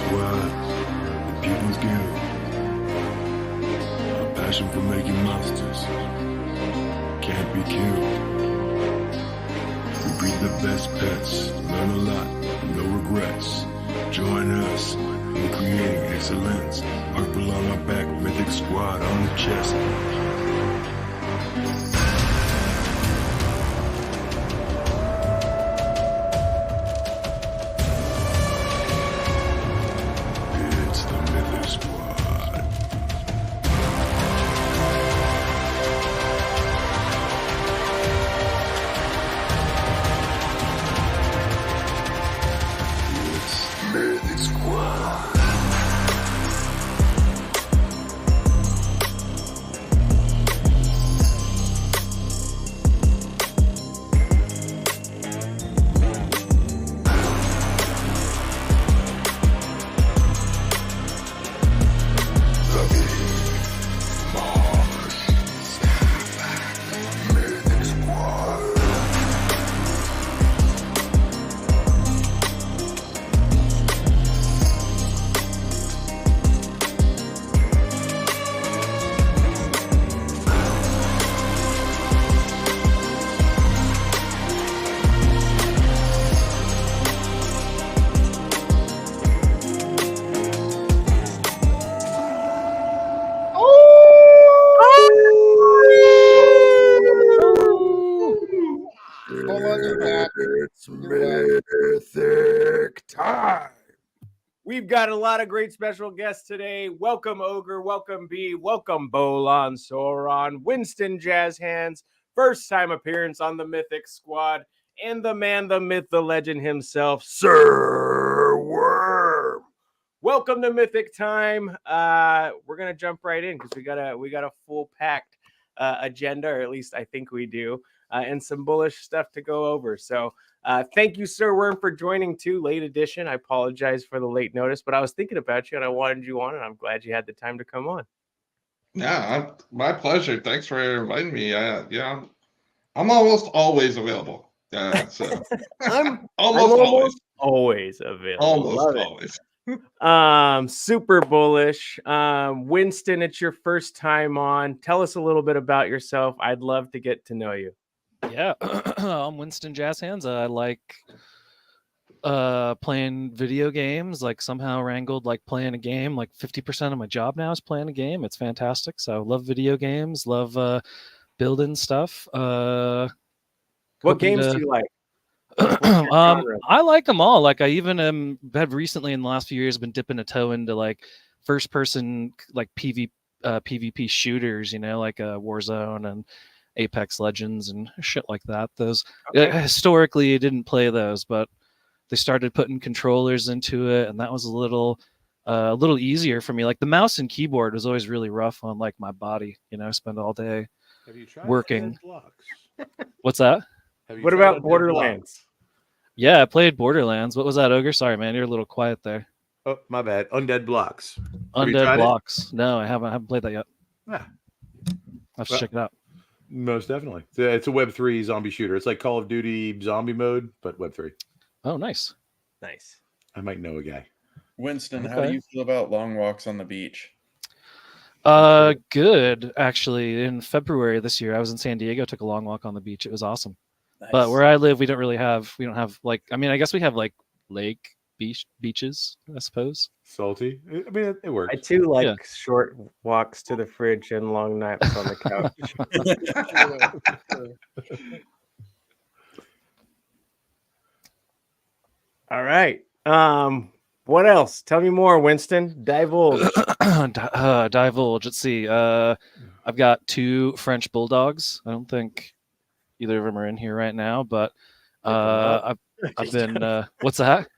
Squad, the People's Guild. A passion for making monsters can't be killed. We breed the best pets, learn a lot, no regrets. Join us in creating excellence. Purple on our back, Mythic Squad on the chest. It's the Mythic Squad. It's Mythic Squad. Mythic Squad. It's Mythic time. We've got a lot of great special guests today. Welcome, Ogre. Welcome, B. Welcome, Bolon, Soron, Winston, Jazzhands. First time appearance on the Mythic Squad. And the man, the myth, the legend himself, Sir Worm. Welcome to Mythic time. We're gonna jump right in because we got a full packed agenda, or at least I think we do, and some bullish stuff to go over. So thank you, Sir Worm, for joining too. Late edition. I apologize for the late notice, but I was thinking about you and I wanted you on, and I'm glad you had the time to come on. Yeah, my pleasure. Thanks for inviting me. I'm almost always available. So I'm almost always available. always. Love it. Super bullish. Winston, it's your first time on. Tell us a little bit about yourself. I'd love to get to know you. Yeah, I'm Winston Jazzhands. I like playing video games. Like somehow wrangled like playing a game. Like 50% of my job now is playing a game. It's fantastic. So I love video games. Love building stuff. What games do you like? I like them all. Like I even have recently in the last few years been dipping a toe into like first person like PvP shooters, like Warzone and Apex Legends and shit like that. Those historically I didn't play those, but they started putting controllers into it, and that was a little easier for me. Like the mouse and keyboard was always really rough on like my body. I spend all day Have you tried working. Undead Blocks? What's that? Have you What tried about Undead Borderlands? Yeah, I played Borderlands. What was that, Ogre? Sorry, man, you're a little quiet there. Blocks? Oh, my bad. Undead Blocks. Have you Undead tried it? Blocks. No, I haven't played that yet. Yeah, I'll have to check it out. most definitely. It's a Web3 zombie shooter. It's like Call of Duty zombie mode, but Web3. Oh, nice. Nice. I might know a guy. Winston, how Okay. do you feel about long walks on the beach? Good. Actually, in February this year, I was in San Diego, took a long walk on the beach. It was awesome. Nice. But where I live, we don't have like, I guess we have like lake beaches, I suppose. Salty. I mean, it works. I too like Yeah. short walks to the fridge and long naps on the couch. All right. What else? Tell me more, Winston. Divulge. Divulge. Let's see. I've got 2 French bulldogs. I don't think either of them are in here right now, but I've been. What's that?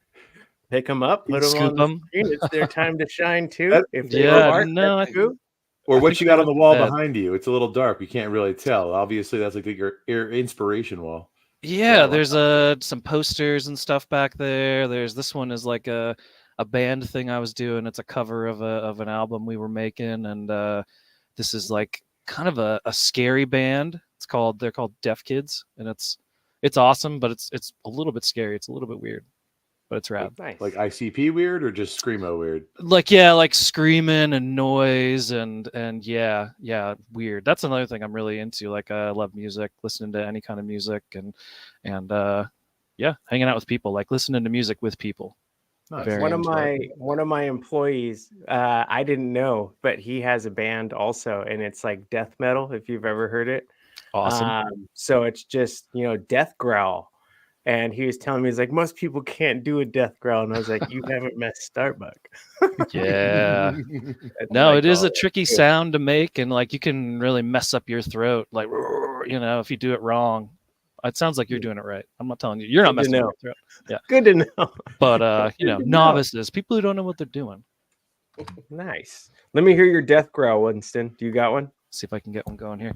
Pick them up, put them Scoop on the 'em. screen. It's their time to shine too. That- If they Yeah, are, no, that's who. Or I what think you got on the wall that- behind you. It's a little dark. You can't really tell. Obviously, that's like your inspiration wall. Yeah, there's some posters and stuff back there. There's this one is like a band thing I was doing. It's a cover of an album we were making, and this is like kind of a scary band. They're called Deaf Kids, and it's awesome, but it's a little bit scary. It's a little bit weird. but it's rad. Nice. Like ICP weird or just screamo weird? Like like screaming and noise and yeah, weird. That's another thing I'm really into. Like I love music, listening to any kind of music, and yeah, hanging out with people, like listening to music with people. Nice. Very one of enjoyable. my employees, I didn't know, but he has a band also, and it's like death metal. If you've ever heard it, Awesome. so it's just death growl. And he was telling me, he's like, most people can't do a death growl, and I was like, you haven't met Starbuck. Yeah. That's No, what I it is call a tricky sound to make, and like you can really mess up your throat, like if you do it wrong. It sounds like you're doing it right. I'm not telling you. You're not Good to messing up know. your throat. Yeah. Good to know. But Good to know. novices, people who don't know what they're doing. Nice. Let me hear your death growl, Winston. Do you got one? See if I can get one going here.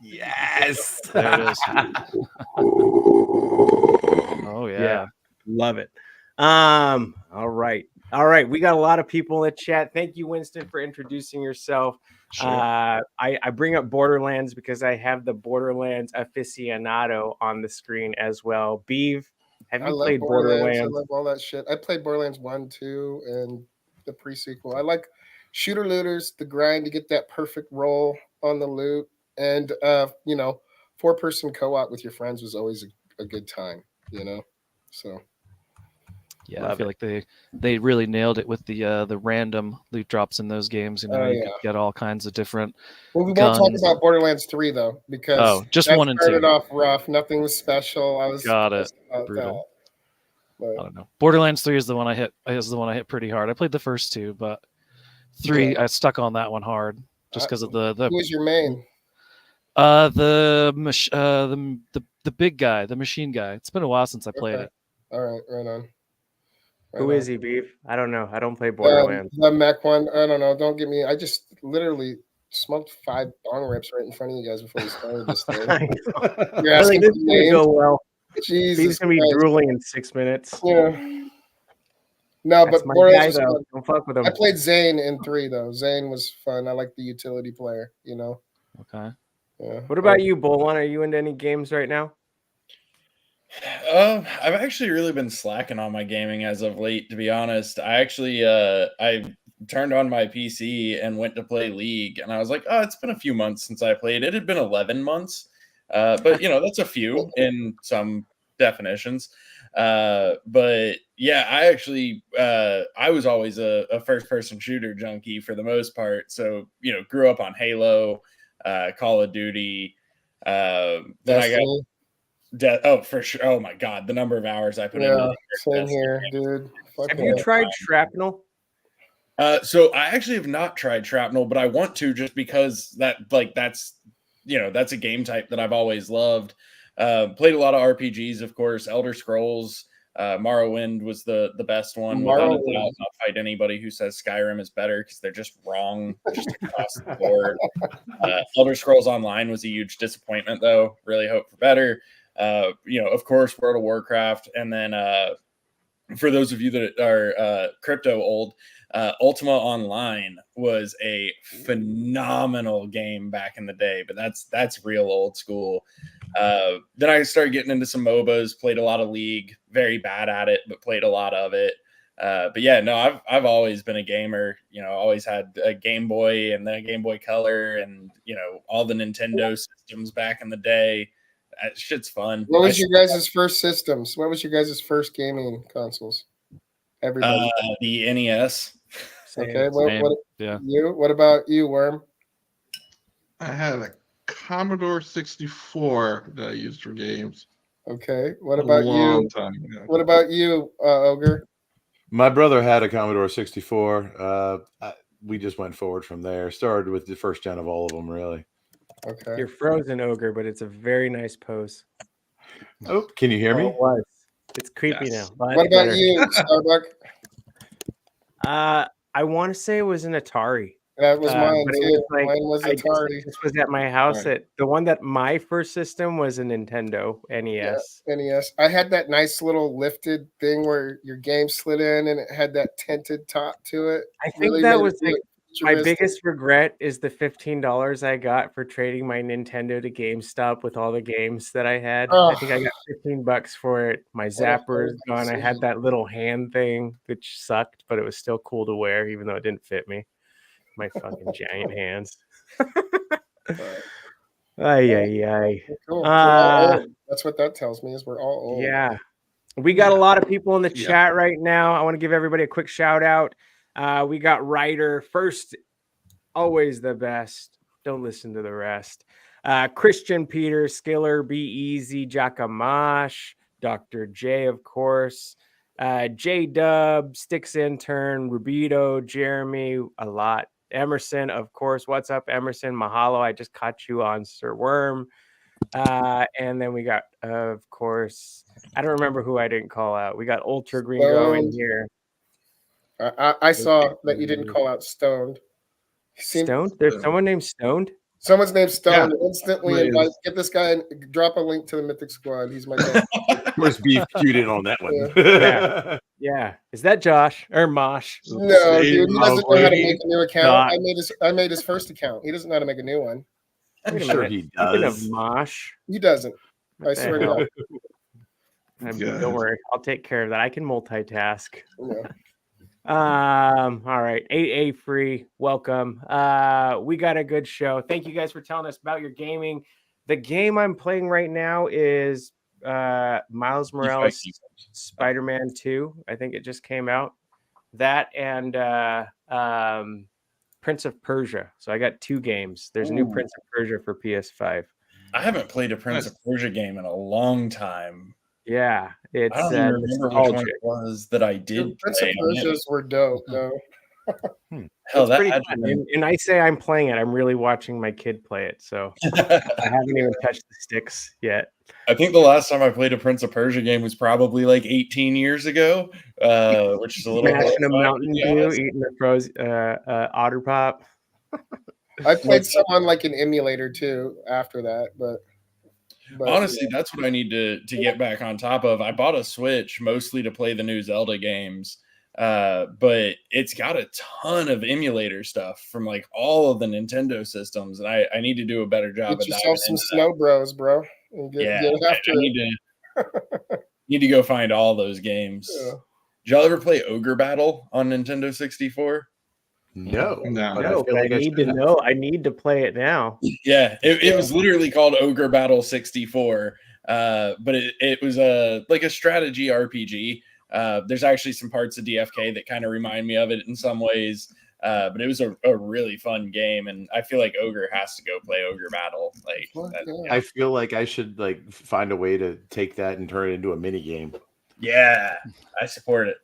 Yes. There it is. Oh yeah. Love it. All right. We got a lot of people in the chat. Thank you, Winston, for introducing yourself. Sure. I bring up Borderlands because I have the Borderlands aficionado on the screen as well. Beav, have you played Borderlands? I love all that shit. I played Borderlands 1, 2, and the pre-sequel. I like shooter looters, the grind to get that perfect roll on the loot, and 4-person co-op with your friends was always a good time, So Yeah, Love I feel it. like they really nailed it with the random loot drops in those games. You Oh, you yeah. could get all kinds of different. we won't talk Guns. about Borderlands 3 though, because just that 1 and started 2. off rough. Nothing was special. I was Got it. pissed about Brutal. that. I But don't know. Borderlands 3 is the one I hit. Is the one I hit pretty hard. I played the first 2, but 3 Yeah. I stuck on that one hard just because of the who was your main? the big guy, the machine guy. It's been a while since I played Okay. it. All right, right on. Who is he, Beef? I don't know. I don't play Borderlands. The mech one. I don't know. Don't get me. I just literally smoked 5 bong rips right in front of you guys before we started this thing. I know. You're I was asking like, this for is gonna names? go well. Jesus He's gonna be Christ. drooling in 6 minutes. Yeah. No, That's but my Borderlands guy, was though. fun. Don't fuck with him. I played Zane in 3 though. Zane was fun. I like the utility player. Okay. Yeah. What about you, Bolon? Are you into any games right now? I've actually really been slacking on my gaming as of late, to be honest. I actually I turned on my PC and went to play League, and I was like, oh, it's been a few months since I played. It had been 11 months, but that's a few in some definitions. But yeah, I actually I was always a first-person shooter junkie for the most part. So grew up on Halo, Call of Duty. Then I got for sure. Oh my god, the number of hours I put into same here, dude. Have you tried Shrapnel? So I actually have not tried Shrapnel, but I want to, just because that's a game type that I've always loved. Played a lot of RPGs, of course. Elder Scrolls, Morrowind was the best one. Without a doubt. I'll fight anybody who says Skyrim is better, because they're just wrong, just across the board. Elder Scrolls Online was a huge disappointment, though. Really hope for better. Of course, World of Warcraft, and then for those of you that are crypto old, Ultima Online was a phenomenal game back in the day, but that's real old school. Then I started getting into some MOBAs, played a lot of League, very bad at it, but played a lot of it. But yeah, no, I've always been a gamer. Always had a Game Boy and then a Game Boy Color, and all the Nintendo systems back in the day. That shit's fun. What was your guys' first systems? What was your guys' first gaming consoles? Everybody. The NES. Okay. Yeah. What about you, Worm? I had a Commodore 64 that I used for games. Okay. What about you? Yeah. What about you, Ogre? My brother had a Commodore 64. We just went forward from there. Started with the first gen of all of them, really. Okay. You're frozen, Ogre, but it's a very nice pose. Oh, can you hear me? It was. It's creepy Yes. now. What about you, Starbuck? I want to say it was an Atari. That was mine but it too. was like- Mine was Atari. This was at my house. Right. The one that my first system was a Nintendo NES. NES. I had that nice little lifted thing where your game slid in and it had that tinted top to it. I think Really that made was it like my biggest regret is the $15 I got for trading my Nintendo to GameStop with all the games that I had. I think I got $15 for it. My zapper is gone. I had that little hand thing, which sucked, but it was still cool to wear, even though it didn't fit me. My fucking giant hands. Ay. Cool. That's what that tells me, is we're all old. Yeah. We got a lot of people in the chat right now. I want to give everybody a quick shout out. We got Ryder first, always the best. Don't listen to the rest. Christian Peter, Skiller, Be Easy, Jakamash, Dr. J, of course. J Dub, Sticks Intern, Rubito, Jeremy, a lot. Emerson, of course. What's up, Emerson? Mahalo. I just caught you on Sir Worm. And then we got, of course, I don't remember who I didn't call out. We got Ultra Gringo in here. I saw that you didn't call out Stoned. Stoned? There's someone named Stoned? Someone's named Stoned. Instantly invite, get this guy and drop a link to the Mythic Squad. He's my guy. Must be queued in on that one. Yeah. Is that Josh or Mosh? No, dude, he doesn't know how to make a new account. I made his first account. He doesn't know how to make a new one. I'm sure he does. Speaking of Mosh, he doesn't. I swear to God. Don't worry, I'll take care of that. I can multitask. Yeah. All right, 8A free. Welcome. We got a good show. Thank you guys for telling us about your gaming. The game I'm playing right now is Miles Morales Spider-Man 2. I think it just came out. That and Prince of Persia. So I got 2 games. There's a new Prince of Persia for PS5. I haven't played a Prince of Persia game in a long time. Yeah, it's I don't even remember which one it was that I did. Prince of Persia's were dope, though. Hell, it's pretty fun. And I say I'm playing it. I'm really watching my kid play it, so I haven't even touched the sticks yet. I think the last time I played a Prince of Persia game was probably like 18 years ago, which is a little smashing a Mountain Dew, eating a frozen Otter Pop. I played some on like an emulator too after that, but honestly, that's what I need to get back on top of. I bought a Switch mostly to play the new Zelda games, but it's got a ton of emulator stuff from like all of the Nintendo systems, and I need to do a better job. Get yourself some Snow Bros, bro. Get after I need to go find all those games. Yeah. Did y'all ever play Ogre Battle on Nintendo 64? No, but I need to know. I need to play it now. Yeah, it was literally called Ogre Battle 64, but it was like a strategy RPG. There's actually some parts of DFK that kind of remind me of it in some ways, but it was a really fun game, and I feel like Ogre has to go play Ogre Battle. I feel like I should like find a way to take that and turn it into a mini game. Yeah, I support it.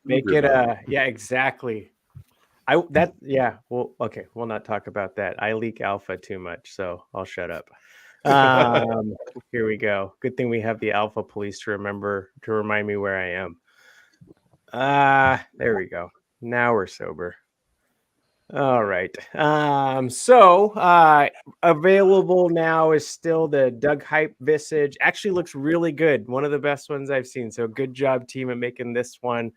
Make it exactly. Well, okay, we'll not talk about that. I leak alpha too much, so I'll shut up. Here we go. Good thing we have the alpha police to remind me where I am. There we go. Now we're sober. All right. So available now is still the Doug Hype Visage. Actually looks really good. One of the best ones I've seen. So good job, team, at making this one.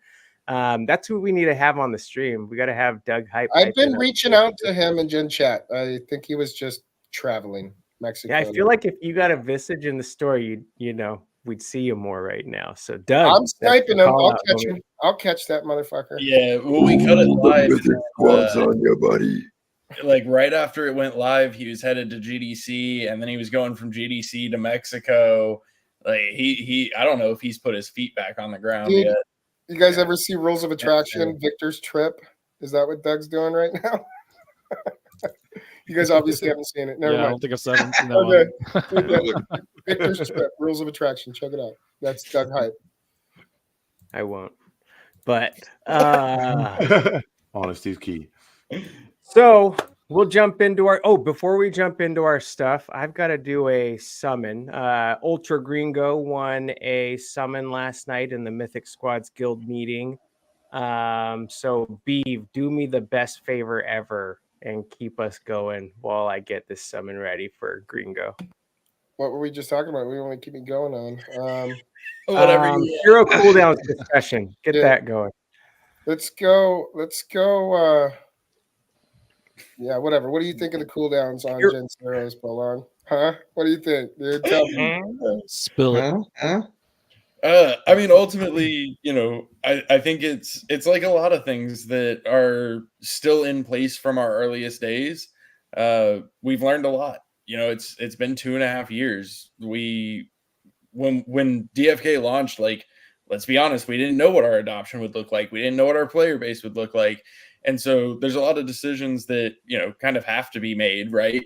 That's who we need to have on the stream. We got to have Doug Hype. I've been reaching out to him in Gen Chat. I think he was just traveling Mexico. Yeah, I feel like if you got a Visage in the store, we'd see you more right now. So Doug, I'm sniping him. I'll catch him. I'll catch that motherfucker. Yeah, well, we cut it live. Squad's on you, buddy. Like right after it went live, he was headed to GDC, and then he was going from GDC to Mexico. Like he I don't know if he's put his feet back on the ground yet. You guys ever see Rules of Attraction? Victor's Trip. Is that what Doug's doing right now? You guys obviously haven't seen it. Never mind. I don't think I've seen that. Okay. Victor's Trip, Rules of Attraction. Check it out. That's Doug Hype. I won't. But honesty's key. So we'll jump into before we jump into our stuff, I've got to do a summon. Ultra Gringo won a summon last night in the Mythic Squad's guild meeting. So Beeve, do me the best favor ever and keep us going while I get this summon ready for Gringo. What were we just talking about? We want to keep it going on. Whatever. Hero cooldown discussion. Get that going. Let's go. Yeah, whatever. What do you think of the cooldowns on Gen Zeros, Bolon? Huh? What do you think, dude? Tell me. Spill it. I mean, ultimately, I think it's like a lot of things that are still in place from our earliest days. We've learned a lot. It's been 2.5 years. When DFK launched, like, let's be honest, we didn't know what our adoption would look like. We didn't know what our player base would look like. And so there's a lot of decisions that, kind of have to be made, right?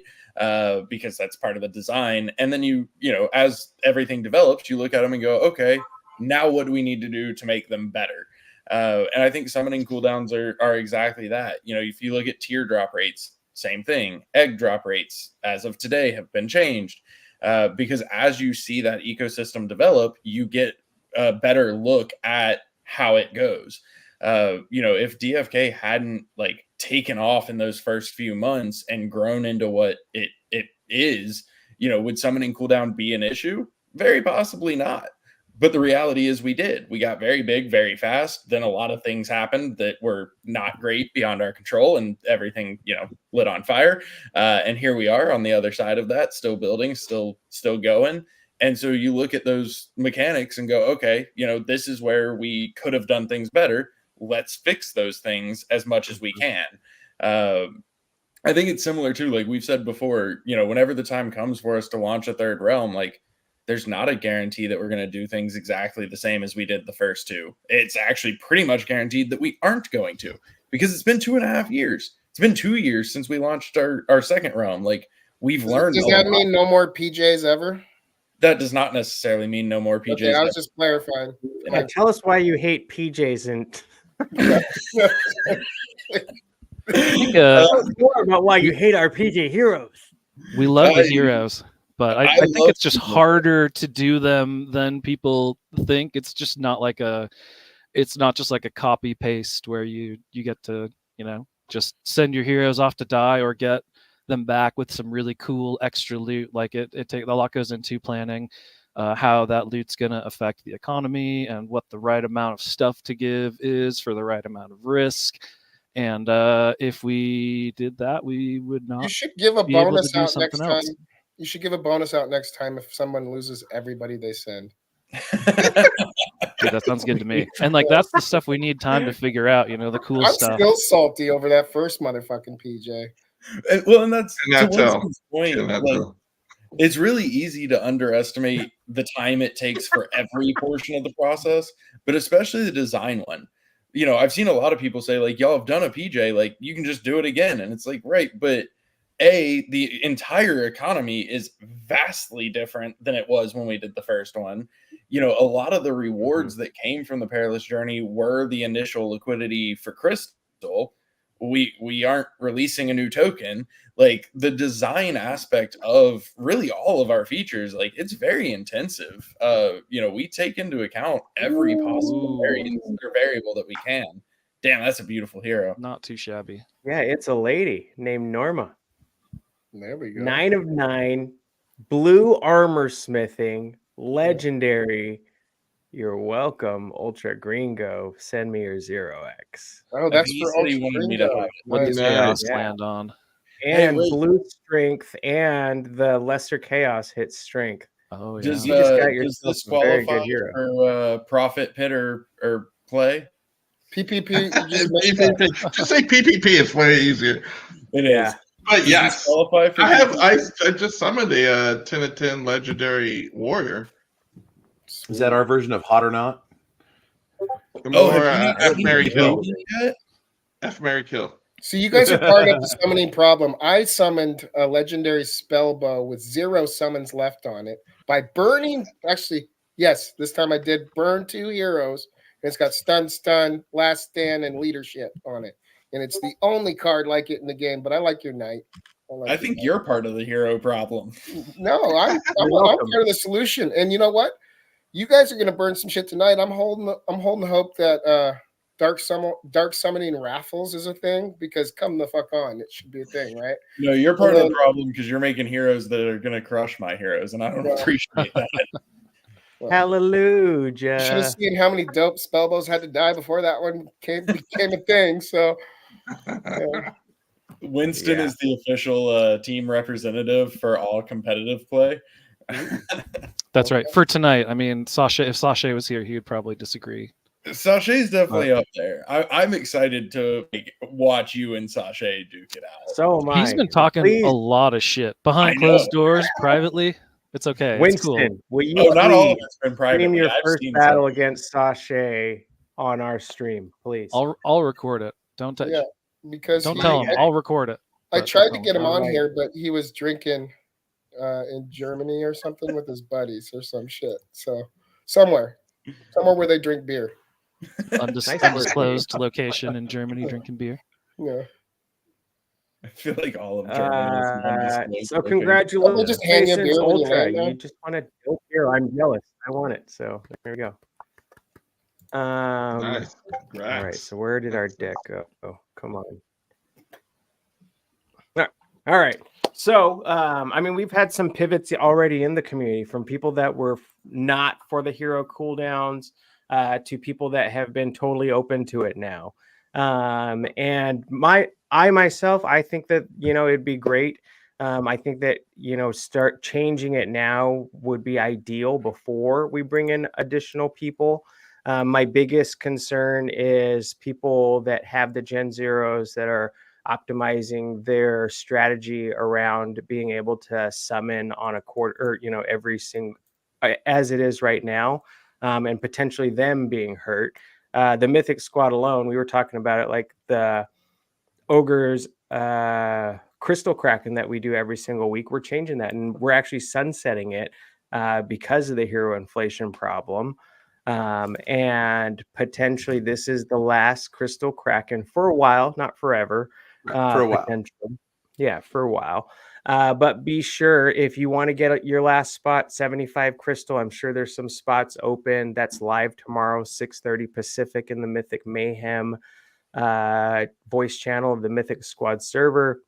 Because that's part of the design. And then as everything develops, you look at them and go, okay, now what do we need to do to make them better? And I think summoning cooldowns are exactly that. If you look at teardrop rates, same thing. Egg drop rates, as of today, have been changed. Because as you see that ecosystem develop, you get a better look at how it goes. If DFK hadn't like taken off in those first few months and grown into what it is, would summoning cooldown be an issue? Very possibly not. But the reality is we did. We got very big, very fast. Then a lot of things happened that were not great, beyond our control, and everything, lit on fire. And here we are on the other side of that, still building, still going. And so you look at those mechanics and go, okay, this is where we could have done things better. Let's fix those things as much as we can. I think it's similar to, like we've said before, whenever the time comes for us to launch a third realm, like, there's not a guarantee that we're going to do things exactly the same as we did the first two. It's actually pretty much guaranteed that we aren't going to, because it's been 2.5 years. It's been 2 years since we launched our second realm. Like, we've learned. Does that mean no more PJs ever? That does not necessarily mean no more PJs. Okay, I was just clarifying. Tell us why you hate PJs and more about why you hate our PJ heroes. We love the heroes. But I think it's just harder to do them than people think. It's just not like it's not just like a copy paste where you get to, just send your heroes off to die or get them back with some really cool extra loot. Like a lot goes into planning how that loot's going to affect the economy and what the right amount of stuff to give is for the right amount of risk. And if we did that, we would not. You should give a bonus out next time. You should give a bonus out next time if someone loses everybody they send. Dude, that sounds good to me. And like, that's the stuff we need time to figure out, the cool stuff. I'm still salty over that first motherfucking PJ. Well, and that's to point. Like, it's really easy to underestimate the time it takes for every portion of the process, but especially the design one. I've seen a lot of people say, like, y'all have done a PJ, like, you can just do it again. And it's like, right, but the entire economy is vastly different than it was when we did the first one. A lot of the rewards that came from the Perilous Journey were the initial liquidity for Crystal. We aren't releasing a new token. Like, the design aspect of really all of our features, like, it's very intensive. We take into account every possible variable that we can. Damn, that's a beautiful hero. Not too shabby. Yeah, it's a lady named Norma. There we go. 9 of 9, blue armor smithing, legendary. You're welcome, Ultra Gringo. Send me your 0x. Oh, that's for Ultra Gringo. What does Chaos land on? And blue strength and the lesser Chaos hits strength. Oh, yeah. Does this qualify for profit pit or play? PPP. Just say PPP. It's way easier. It is. But yes, I just summoned a 10 of 10 legendary warrior. Is that our version of Hot or Not? F Mary Kill. F Mary Kill. So you guys are part of the summoning problem. I summoned a legendary spell bow with 0 summons left on it by burning. Actually, yes, this time I did burn 2 heroes. And it's got stun, last stand, and leadership on it. And it's the only card like it in the game, but I like your knight. I think you're part of the hero problem. No, I'm part of the solution. And you know what? You guys are going to burn some shit tonight. I'm holding hope that dark summoning raffles is a thing, because come the fuck on, it should be a thing, right? No, you're part of the problem because you're making heroes that are going to crush my heroes, and I don't appreciate that. Well, Hallelujah. should have seen how many dope spellbows had to die before that one became a thing. So, yeah. Winston Yeah. is the official team representative for all competitive play. That's right. For tonight, I mean, Sasha. If Sasha was here, he would probably disagree. Sasha's definitely up there. I'm excited to watch you and Sasha duke it out. So am I. He's been talking Please. a lot of shit behind I know. closed doors, privately. It's okay. It's cool. Winston, will you Oh, not all of please it's been stream private. your I've first seen battle some. against Sasha on our stream, please? I'll record it. Don't touch. Yeah, because Don't he- tell him. I- I'll record it. I but tried don't to tell get him on Alright. here, but he was drinking in Germany or something with his buddies or some shit. So somewhere where they drink beer. Undisclosed location in Germany drinking beer. Yeah. I feel like all of Germany is undisclosed So location. congratulations, just hand you a beer when you Ultra. land there? You just want a dope beer. I'm jealous. I want it. So there we go. Nice. All right. Congrats. So where did our deck go? Oh, come on. All right. So, I mean, we've had some pivots already in the community from people that were not for the hero cooldowns to people that have been totally open to it now. And myself, I think that, it'd be great. I think that, start changing it now would be ideal before we bring in additional people. My biggest concern is people that have the Gen Zeros that are optimizing their strategy around being able to summon on a quarter, or, every single, as it is right now, and potentially them being hurt. The Mythic Squad alone, we were talking about it, like the Ogre's Crystal Kraken that we do every single week. We're changing that, and we're actually sunsetting it because of the hero inflation problem. And potentially this is the last Crystal Kraken for a while, not forever. For a while. Potentially. Yeah, for a while. But be sure, if you want to get your last spot, 75 Crystal, I'm sure there's some spots open. That's live tomorrow, 6:30 Pacific in the Mythic Mayhem voice channel of the Mythic Squad server.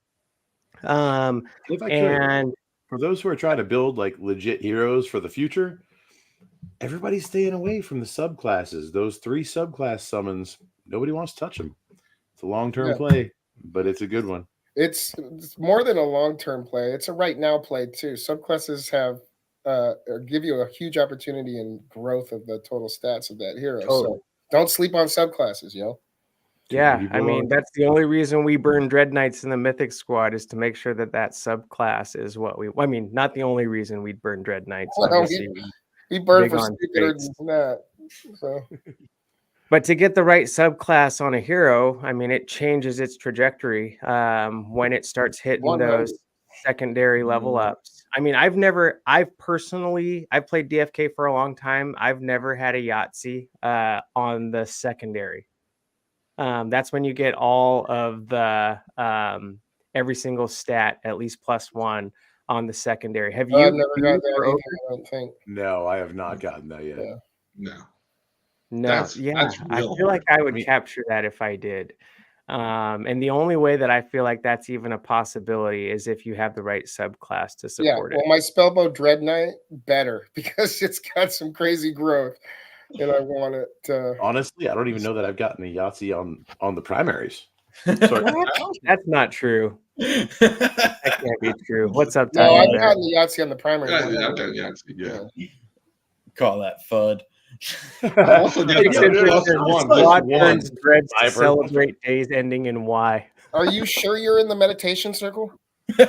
If I could, for those who are trying to build like legit heroes for the future, everybody's staying away from the subclasses. Those 3 subclass summons, nobody wants to touch them. It's a long-term play, but it's a good one. It's more than a long-term play. It's a right now play too. Subclasses have give you a huge opportunity in growth of the total stats of that hero. Totally. So don't sleep on subclasses, yo. Yeah, I mean, that's the only reason we burn Dread Knights in the Mythic Squad is to make sure that subclass is what I mean, not the only reason we'd burn Dread Knights. Obviously, we burn big for on stupider traits. than that. So. But to get the right subclass on a hero, I mean, it changes its trajectory when it starts hitting those secondary level ups. I mean, I've played DFK for a long time. I've never had a Yahtzee on the secondary. That's when you get all of the every single stat at least +1 on the secondary. Have you? I've never got that either, I don't think. No, I have not gotten that yet. Yeah. No. That's I feel like I would capture that if I did. And the only way that I feel like that's even a possibility is if you have the right subclass to support it. Well, my Spellbow Dread Knight better because it's got some crazy growth, and I want it to. Honestly, I don't even know that I've gotten a Yahtzee on the primaries. That's not true. That can't be true. What's up, No, Tyler? I've gotten the Yahtzee on the primary. I've gotten Yahtzee, yeah. Call that FUD. I also got the Squad turns dreads to celebrate days ending in Y. Are you sure you're in the meditation circle? On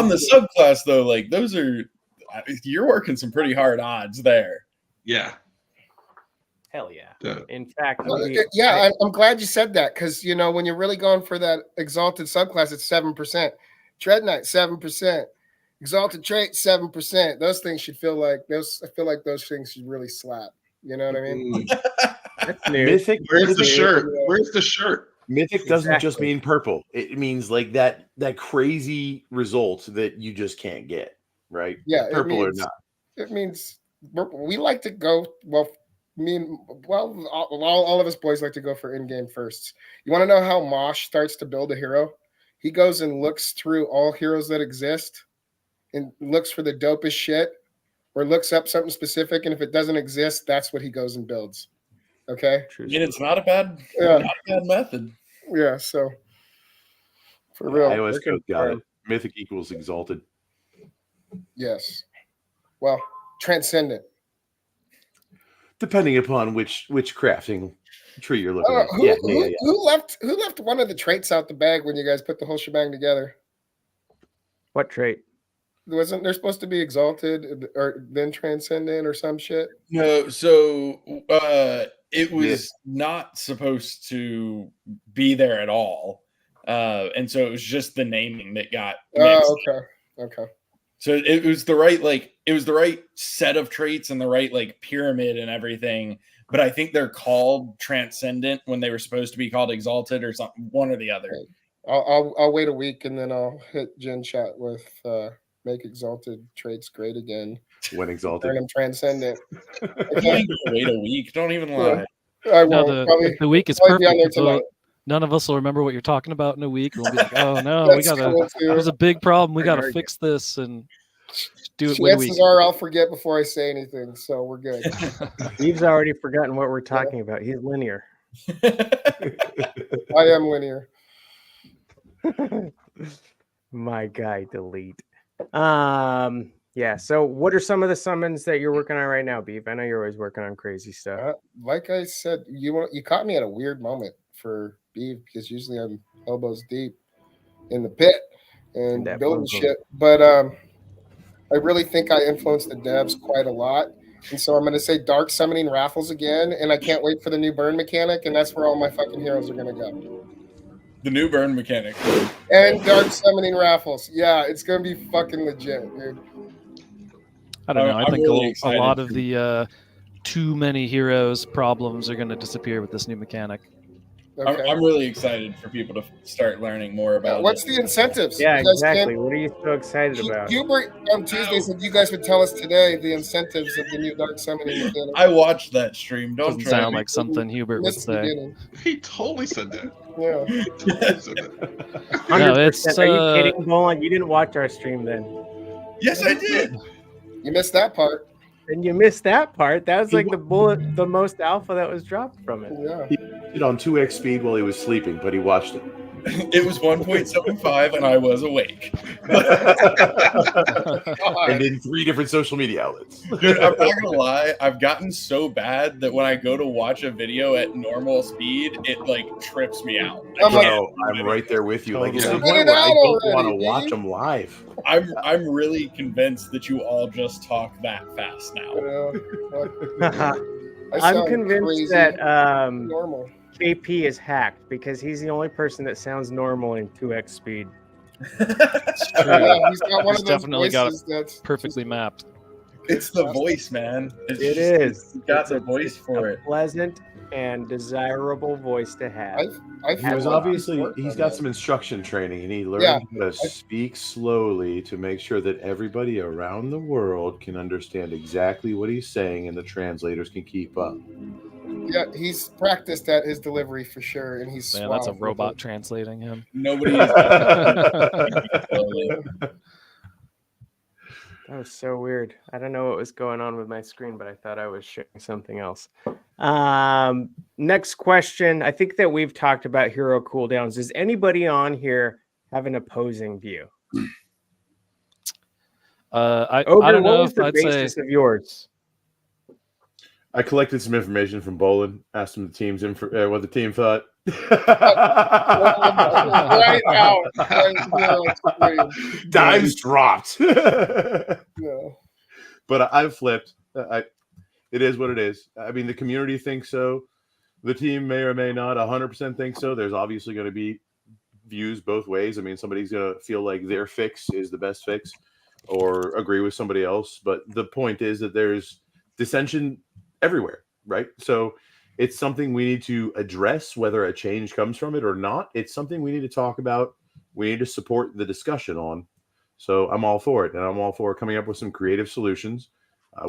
the subclass, though, like you're working some pretty hard odds there. Yeah. Hell yeah. In fact, I'm glad you said that because when you're really going for that exalted subclass, it's 7%. Dread Knight 7%. Exalted trait 7%. Those things should feel like those. I feel like those things should really slap. You know what I mean? That's new. Mythic. Where's the shirt? Where's the shirt? Mythic doesn't just mean purple. It means like that crazy result that you just can't get, right? Yeah, purple or not. It means we like to go. Well, all of us boys like to go for in-game firsts. You want to know how Mosh starts to build a hero? He goes and looks through all heroes that exist and looks for the dopest shit or looks up something specific, and if it doesn't exist, that's what he goes and builds. Okay. I mean, it's not a bad method. Yeah. So for real, iOS code got it. Mythic equals exalted. Yes. Well, transcendent. Depending upon which crafting tree you're looking at. Who left one of the traits out the bag when you guys put the whole shebang together? What trait? Wasn't there supposed to be exalted or then transcendent or some shit? No, so it was not supposed to be there at all. And so it was just the naming that got mixed. Okay. So it was the right set of traits and the right pyramid and everything. But I think they're called transcendent when they were supposed to be called exalted or something, one or the other. I'll wait a week and then I'll hit Gen Chat with make exalted traits great again. When exalted, turn them transcendent. Wait a week. Don't even lie. I won't. The week is perfect. None of us will remember what you're talking about in a week. We'll be like, oh no, there's a big problem. We got to fix this and do it. Chances are I'll forget before I say anything, so we're good. Steve's already forgotten what we're talking about. He's linear. I am linear. My guy, delete. Yeah. So, what are some of the summons that you're working on right now, Beef? I know you're always working on crazy stuff. Like I said, you caught me at a weird moment for Beef because usually I'm elbows deep in the pit and building shit. But I really think I influenced the devs quite a lot, and so I'm going to say dark summoning raffles again, and I can't wait for the new burn mechanic, and that's where all my fucking heroes are going to go. The new burn mechanic. And dark summoning raffles. Yeah, it's going to be fucking legit, dude. I don't know. I think really a lot of the too many heroes problems are going to disappear with this new mechanic. Okay. I'm really excited for people to start learning more about what's the incentives? Yeah, exactly. What are you so excited about? Hubert on Tuesday said you guys would tell us today the incentives of the new dark summoning mechanic. I watched that stream. Doesn't sound like something Hubert would say. He totally said that. Yeah. No, it's. Are you kidding, Bolon? You didn't watch our stream then. Yes, I did. You missed that part. And you missed that part. That was like the most alpha that was dropped from it. Yeah. He did on 2x speed while he was sleeping, but he watched it. It was 1.75 and I was awake. And in 3 different social media outlets. Dude, I'm not gonna lie, I've gotten so bad that when I go to watch a video at normal speed, it trips me out. I'm right there with you. It's the point where I don't want to watch them live. I'm really convinced that you all just talk that fast now. I'm convinced that normal. KP is hacked because he's the only person that sounds normal in 2x speed. It's true. Yeah, he's got He's definitely got it perfectly mapped. It's the voice, man. It is. You got the voice for it. Pleasant and desirable voice to have. He's got some instruction training, and he learned how to speak slowly to make sure that everybody around the world can understand exactly what he's saying, and the translators can keep up. Yeah, he's practiced at his delivery for sure, and he's that's a robot translating him. Nobody is. That was so weird. I don't know what was going on with my screen, but I thought I was sharing something else. Next question. I think that we've talked about hero cooldowns. Does anybody on here have an opposing view? I don't know if I'd say of yours. I collected some information from Bolon, asked him what the team thought. Right out. Dimes dropped. No. But I've flipped. It is what it is. I mean, the community thinks so. The team may or may not 100% think so. There's obviously going to be views both ways. I mean, somebody's going to feel like their fix is the best fix or agree with somebody else. But the point is that there's dissension everywhere, right? So it's something we need to address, whether a change comes from it or not. It's something we need to talk about. We need to support the discussion on. So I'm all for it, and I'm all for coming up with some creative solutions.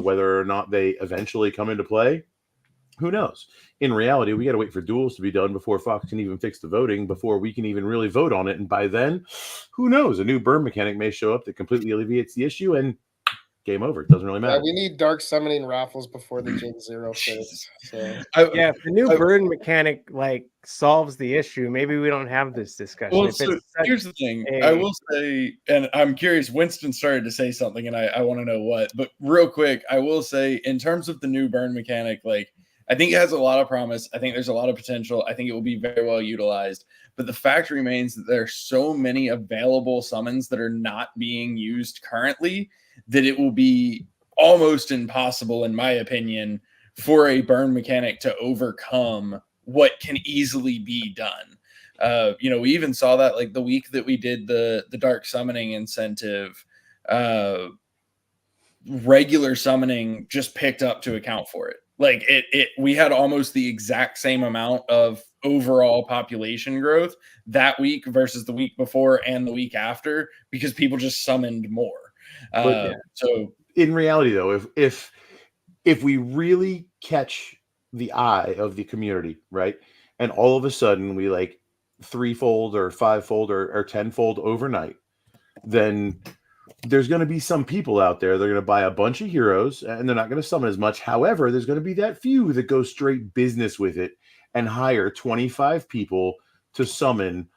Whether or not they eventually come into play, who knows? In reality, we got to wait for duels to be done before Fox can even fix the voting, before we can even really vote on it. And by then, who knows? A new burn mechanic may show up that completely alleviates the issue, and game over. It doesn't really matter. Yeah, we need dark summoning raffles before the Gen 0 fits. So Yeah, if the new burn mechanic like solves the issue, maybe we don't have this discussion. Well, If so it's such here's the thing. a- I will say, and I'm curious, Winston started to say something, and I want to know what. But real quick, I will say, in terms of the new burn mechanic, like, I think it has a lot of promise. I think there's a lot of potential. I think it will be very well utilized. But the fact remains that there are so many available summons that are not being used currently that it will be almost impossible, in my opinion, for a burn mechanic to overcome what can easily be done. We even saw that like the week that we did the dark summoning incentive, regular summoning just picked up to account for it. Like we had almost the exact same amount of overall population growth that week versus the week before and the week after because people just summoned more. So in reality, though, if we really catch the eye of the community, right, and all of a sudden we like threefold or fivefold or tenfold overnight, then there's going to be some people out there. They're going to buy a bunch of heroes and they're not going to summon as much. However, there's going to be that few that go straight business with it and hire 25 people to summon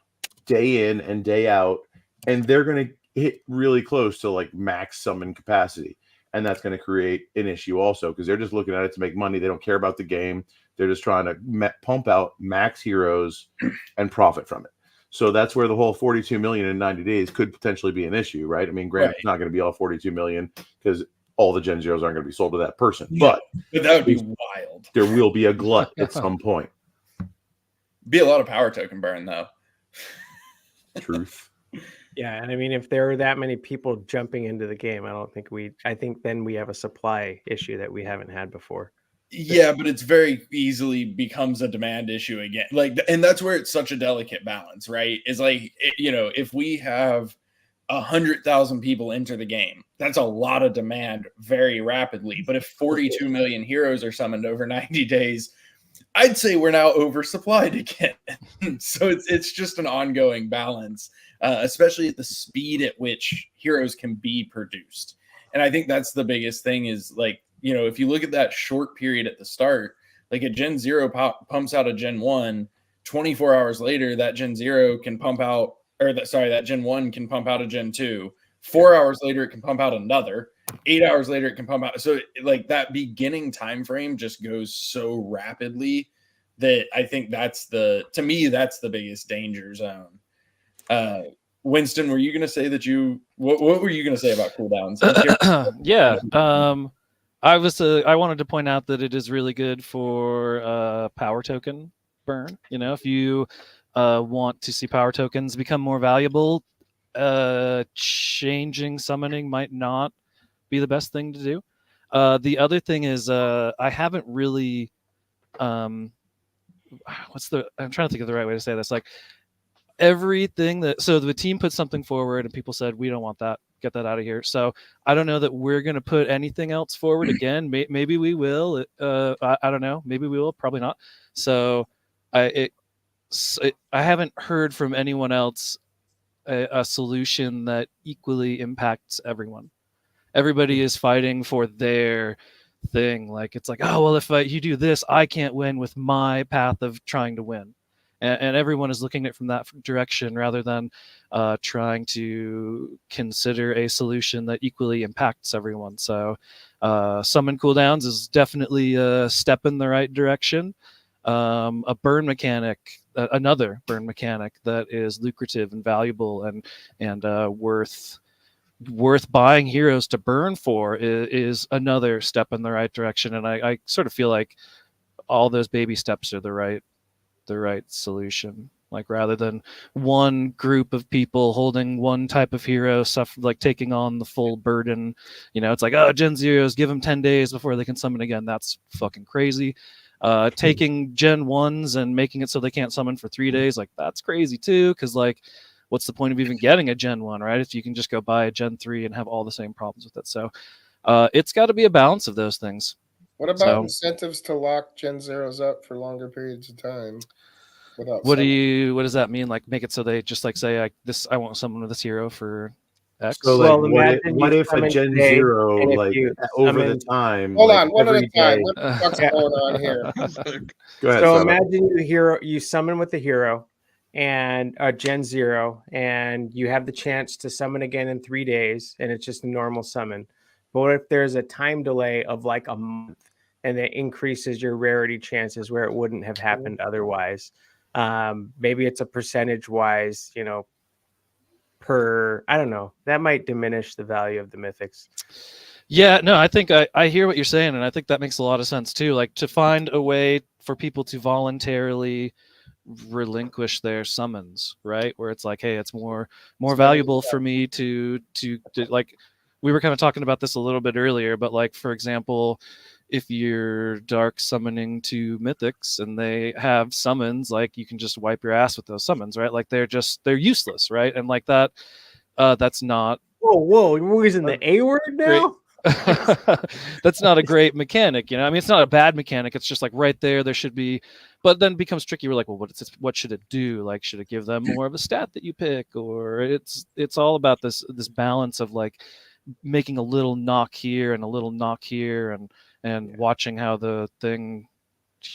day in and day out. And they're going to hit really close to like max summon capacity. And that's going to create an issue also because they're just looking at it to make money. They don't care about the game. They're just trying to pump out max heroes and profit from it. So that's where the whole 42 million in 90 days could potentially be an issue, right? I mean, granted, It's not going to be all 42 million because all the Gen Zeros aren't going to be sold to that person. Yeah, but that would be wild. There will be a glut at some point. Be a lot of power token burn, though. Truth. Yeah, and I mean, if there are that many people jumping into the game, I think then we have a supply issue that we haven't had before. Yeah, but it's very easily becomes a demand issue again. Like, and that's where it's such a delicate balance, right? Is like, if we have 100,000 people enter the game, that's a lot of demand very rapidly. But if 42 million heroes are summoned over 90 days, I'd say we're now oversupplied again. So it's just an ongoing balance, especially at the speed at which heroes can be produced. And I think that's the biggest thing is like, if you look at that short period at the start, like a Gen 0 pumps out a Gen 1, 24 hours later, that Gen 0 can pump out, that Gen 1 can pump out a Gen 2. 4 hours later, it can pump out another. 8 hours later, it can pump out. So like that beginning time frame just goes so rapidly that I think to me, that's the biggest danger zone. Winston, were you going to say that what were you going to say about cooldowns? Yeah. I wanted to point out that it is really good for power token burn. If you want to see power tokens become more valuable, changing summoning might not be the best thing to do. The other thing is I haven't really I'm trying to think of the right way to say this. Like so the team put something forward and people said, we don't want that. Get that out of here. So I don't know that we're going to put anything else forward again. Maybe we will. I don't know. Maybe we will. Probably not. So I haven't heard from anyone else a solution that equally impacts everyone. Everybody is fighting for their thing. Like it's like, oh well, if you do this, I can't win with my path of trying to win. And everyone is looking at it from that direction rather than trying to consider a solution that equally impacts everyone. So summon cooldowns is definitely a step in the right direction. A burn mechanic, another burn mechanic that is lucrative and valuable and worth buying heroes to burn for is another step in the right direction. And I sort of feel like all those baby steps are the right solution, like rather than one group of people holding one type of hero like taking on the full burden. It's like, oh, Gen Zeros, give them 10 days before they can summon again. That's fucking crazy. Taking Gen 1s and making it so they can't summon for 3 days, like that's crazy too, because like what's the point of even getting a Gen 1, right, if you can just go buy a Gen 3 and have all the same problems with it? So it's got to be a balance of those things. What about incentives to lock Gen Zeros up for longer periods of time? What does that mean? Like make it so they just like say, I want someone with this hero for X. So Well, like, imagine what you if a summon Gen today, Zero, and if like you over the summon- time, Hold like on, one at a every time. day? What the fuck's going on here? Go ahead, So Saba. imagine you summon with the hero and a Gen Zero, and you have the chance to summon again in 3 days, and it's just a normal summon. But what if there's a time delay of like a month, and it increases your rarity chances where it wouldn't have happened otherwise? Maybe it's a percentage wise, per, I don't know. That might diminish the value of the mythics. Yeah, no, I think I hear what you're saying, and I think that makes a lot of sense too. Like to find a way for people to voluntarily relinquish their summons, right? Where it's like, hey, it's more valuable for me to like, we were kind of talking about this a little bit earlier, but like, for example, if you're dark summoning to mythics and they have summons, like you can just wipe your ass with those summons, right? Like they're useless, right? And like that, that's not Whoa, we're using the A word now? that's not a great mechanic, I mean, it's not a bad mechanic. It's just like right there should be, but then it becomes tricky. We're like, well, what should it do? Like, should it give them more of a stat that you pick, or it's all about this balance of like making a little knock here and a little knock here, and watching how the thing,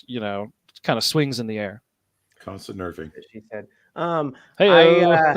kind of swings in the air. Constant nerfing. She said. Hey-o.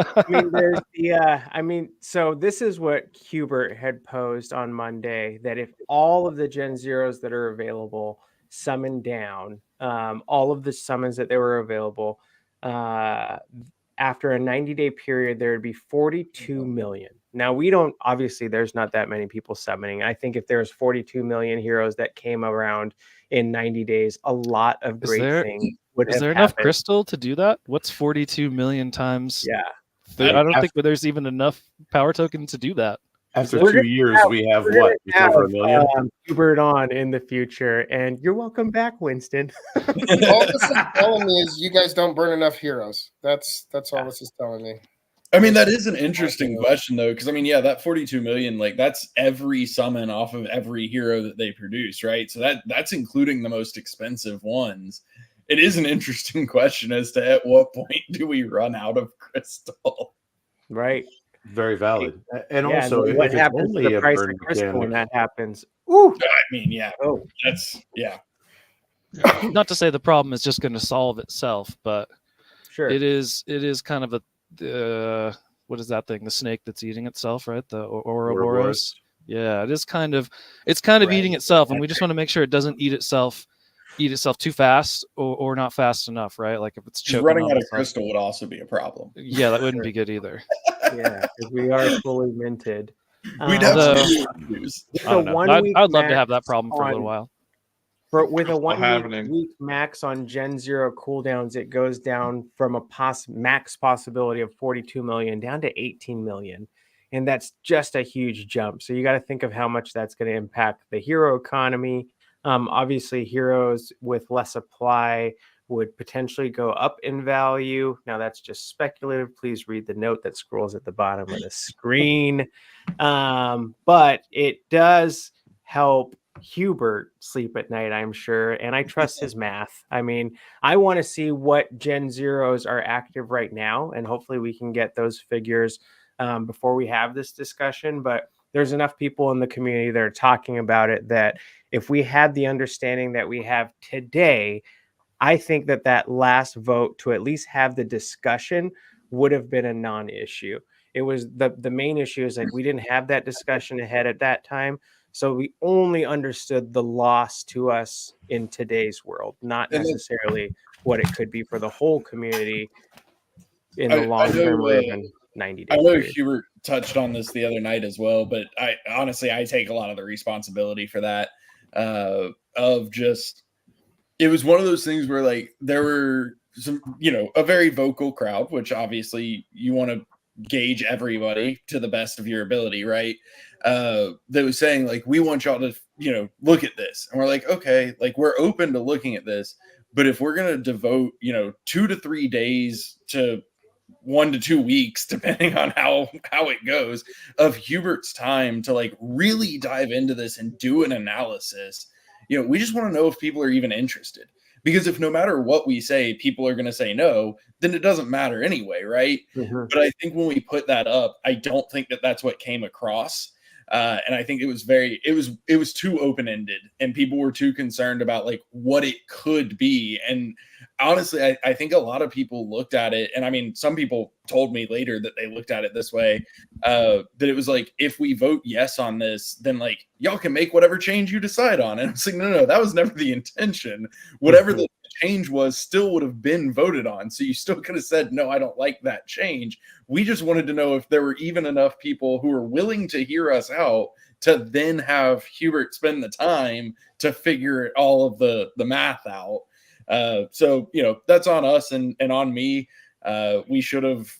So this is what Hubert had posed on Monday, that if all of the Gen Zeros that are available summon down, all of the summons that they were available, after a 90-day period, there would be 42 million. Now, there's not that many people summoning. I think if there's 42 million heroes that came around in 90 days, a lot of great things would have happened. Is there enough crystal to do that? What's 42 million times? Yeah. I don't think there's even enough power token to do that. After 2 years, we have what? Just over 1 million? Hubert on in the future, and you're welcome back, Winston. All this is telling me is you guys don't burn enough heroes. That's all this is telling me. I mean, that is an interesting question, though, because I mean, yeah, that 42 million, like that's every summon off of every hero that they produce, right? So that's including the most expensive ones. It is an interesting question as to at what point do we run out of crystal? Right. Very valid. And also, what if happens it's to only the a price burn of crystal mechanic, when that happens? Ooh. I mean, yeah. Oh, that's Not to say the problem is just going to solve itself, but sure. it is kind of a what is that thing? The snake that's eating itself, right? The Ouroboros. Yeah, it's kind of eating itself, and we just want to make sure it doesn't eat itself too fast or not fast enough, right? Like if it's choking running on out of itself. crystal would also be a problem. Yeah, that wouldn't be good either. Yeah, because we are fully minted. We'd have Although- issues. I don't know. I'd love to have that problem for a little while. With a 1 happening. week max on Gen Zero cooldowns, it goes down from a max possibility of 42 million down to 18 million. And that's just a huge jump. So you got to think of how much that's going to impact the hero economy. Obviously, heroes with less supply would potentially go up in value. Now, that's just speculative. Please read the note that scrolls at the bottom of the screen. But it does help Hubert sleep at night, I'm sure, and I trust his math. I mean, I want to see what Gen Zeros are active right now, and hopefully we can get those figures before we have this discussion. But there's enough people in the community that are talking about it that if we had the understanding that we have today, I think that last vote to at least have the discussion would have been a non-issue. It was the main issue is like we didn't have that discussion ahead at that time. So we only understood the loss to us in today's world, not necessarily what it could be for the whole community in the long term or even 90 days. I know Hubert touched on this the other night as well, but I honestly take a lot of the responsibility for that. Of just, it was one of those things where like there were some, a very vocal crowd, which obviously you want to gauge everybody to the best of your ability, right? That was saying like, we want y'all to, look at this. And we're like, okay, like we're open to looking at this, but if we're going to devote, 2 to 3 days to 1 to 2 weeks, depending on how it goes, of Hubert's time to like really dive into this and do an analysis, we just want to know if people are even interested. Because if no matter what we say, people are going to say no, then it doesn't matter anyway, right? But I think when we put that up, I don't think that that's what came across. And I think it was too open-ended, and people were too concerned about like what it could be. And honestly, I think a lot of people looked at it, and I mean, some people told me later that they looked at it this way, that it was like, if we vote yes on this, then like y'all can make whatever change you decide on. And I was like, no, that was never the intention. Whatever the change was still would have been voted on. So you still could have said, no, I don't like that change. We just wanted to know if there were even enough people who were willing to hear us out to then have Hubert spend the time to figure all of the math out. So, that's on us and on me. We should have,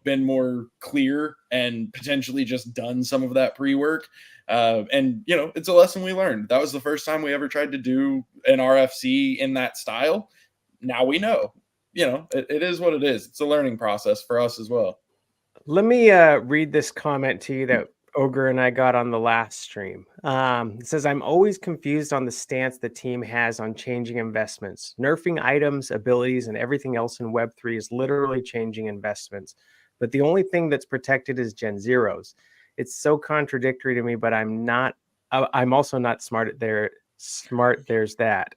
been more clear and potentially just done some of that pre-work. And it's a lesson we learned. That was the first time we ever tried to do an RFC in that style. Now we know, it is what it is. It's a learning process for us as well. Let me read this comment to you that Ogre and I got on the last stream. It says, I'm always confused on the stance the team has on changing investments. Nerfing items, abilities, and everything else in Web3 is literally changing investments. But the only thing that's protected is Gen Zeros. It's so contradictory to me, but I'm also not smart. There's that.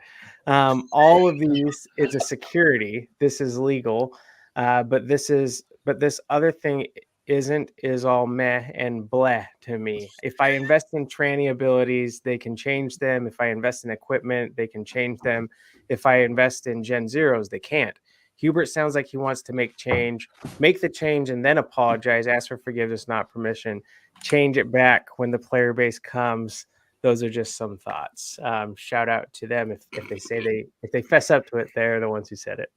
All of these is a security. This is legal. But this other thing is all meh and bleh to me. If I invest in tranny abilities, they can change them. If I invest in equipment, they can change them. If I invest in Gen Zeros, they can't. Hubert sounds like he wants to make the change and then apologize, ask for forgiveness, not permission, change it back when the player base comes. Those are just some thoughts. Shout out to them if they fess up to it. They're the ones who said it.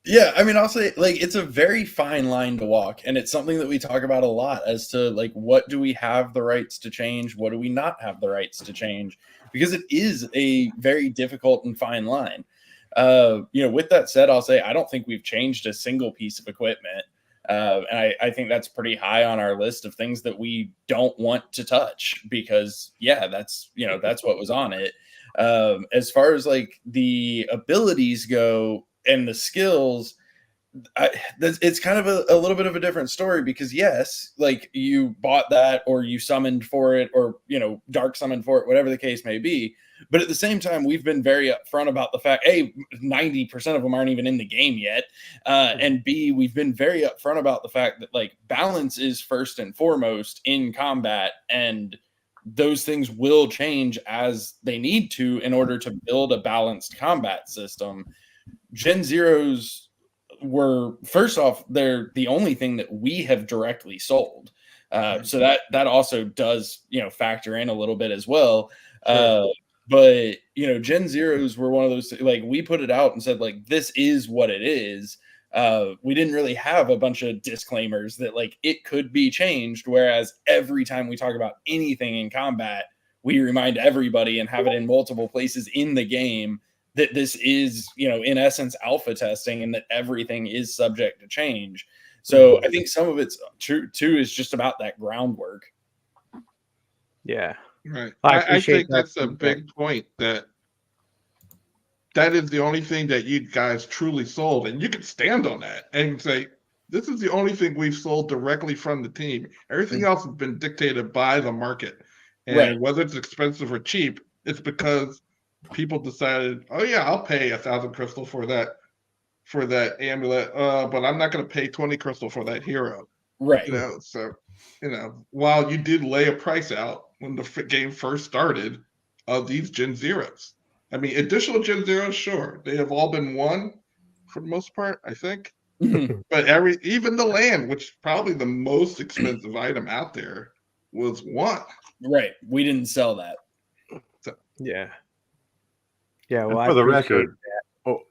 Yeah, I mean, I'll say like it's a very fine line to walk, and it's something that we talk about a lot as to like what do we have the rights to change, what do we not have the rights to change, because it is a very difficult and fine line. With that said, I'll say I don't think we've changed a single piece of equipment. And I think that's pretty high on our list of things that we don't want to touch because, that's what was on it. As far as like the abilities go and the skills, it's kind of a little bit of a different story because yes, like you bought that or you summoned for it or, dark summoned for it, whatever the case may be. But at the same time, we've been very upfront about the fact, A, 90% of them aren't even in the game yet. And B, we've been very upfront about the fact that like balance is first and foremost in combat. And those things will change as they need to in order to build a balanced combat system. Gen Zeros were, first off, they're the only thing that we have directly sold. So that also does, factor in a little bit as well. Sure. But, Gen Zeros were one of those, like, we put it out and said, like, this is what it is. We didn't really have a bunch of disclaimers that, like, it could be changed. Whereas every time we talk about anything in combat, we remind everybody and have it in multiple places in the game that this is, in essence, alpha testing and that everything is subject to change. So I think some of it's true, too, is just about that groundwork. Yeah. Right. I think that's a big point that is the only thing that you guys truly sold. And you can stand on that and say, this is the only thing we've sold directly from the team. Everything else has been dictated by the market. And whether it's expensive or cheap, it's because people decided, oh yeah, I'll pay 1,000 crystal for that amulet, but I'm not going to pay 20 crystal for that hero. Right. So, while you did lay a price out when the game first started of these Gen Zeros. I mean, additional Gen Zeros, sure. They have all been won for the most part, I think. But even the land, which is probably the most expensive item out there, was won. Right. We didn't sell that. So, yeah. Well, for the record,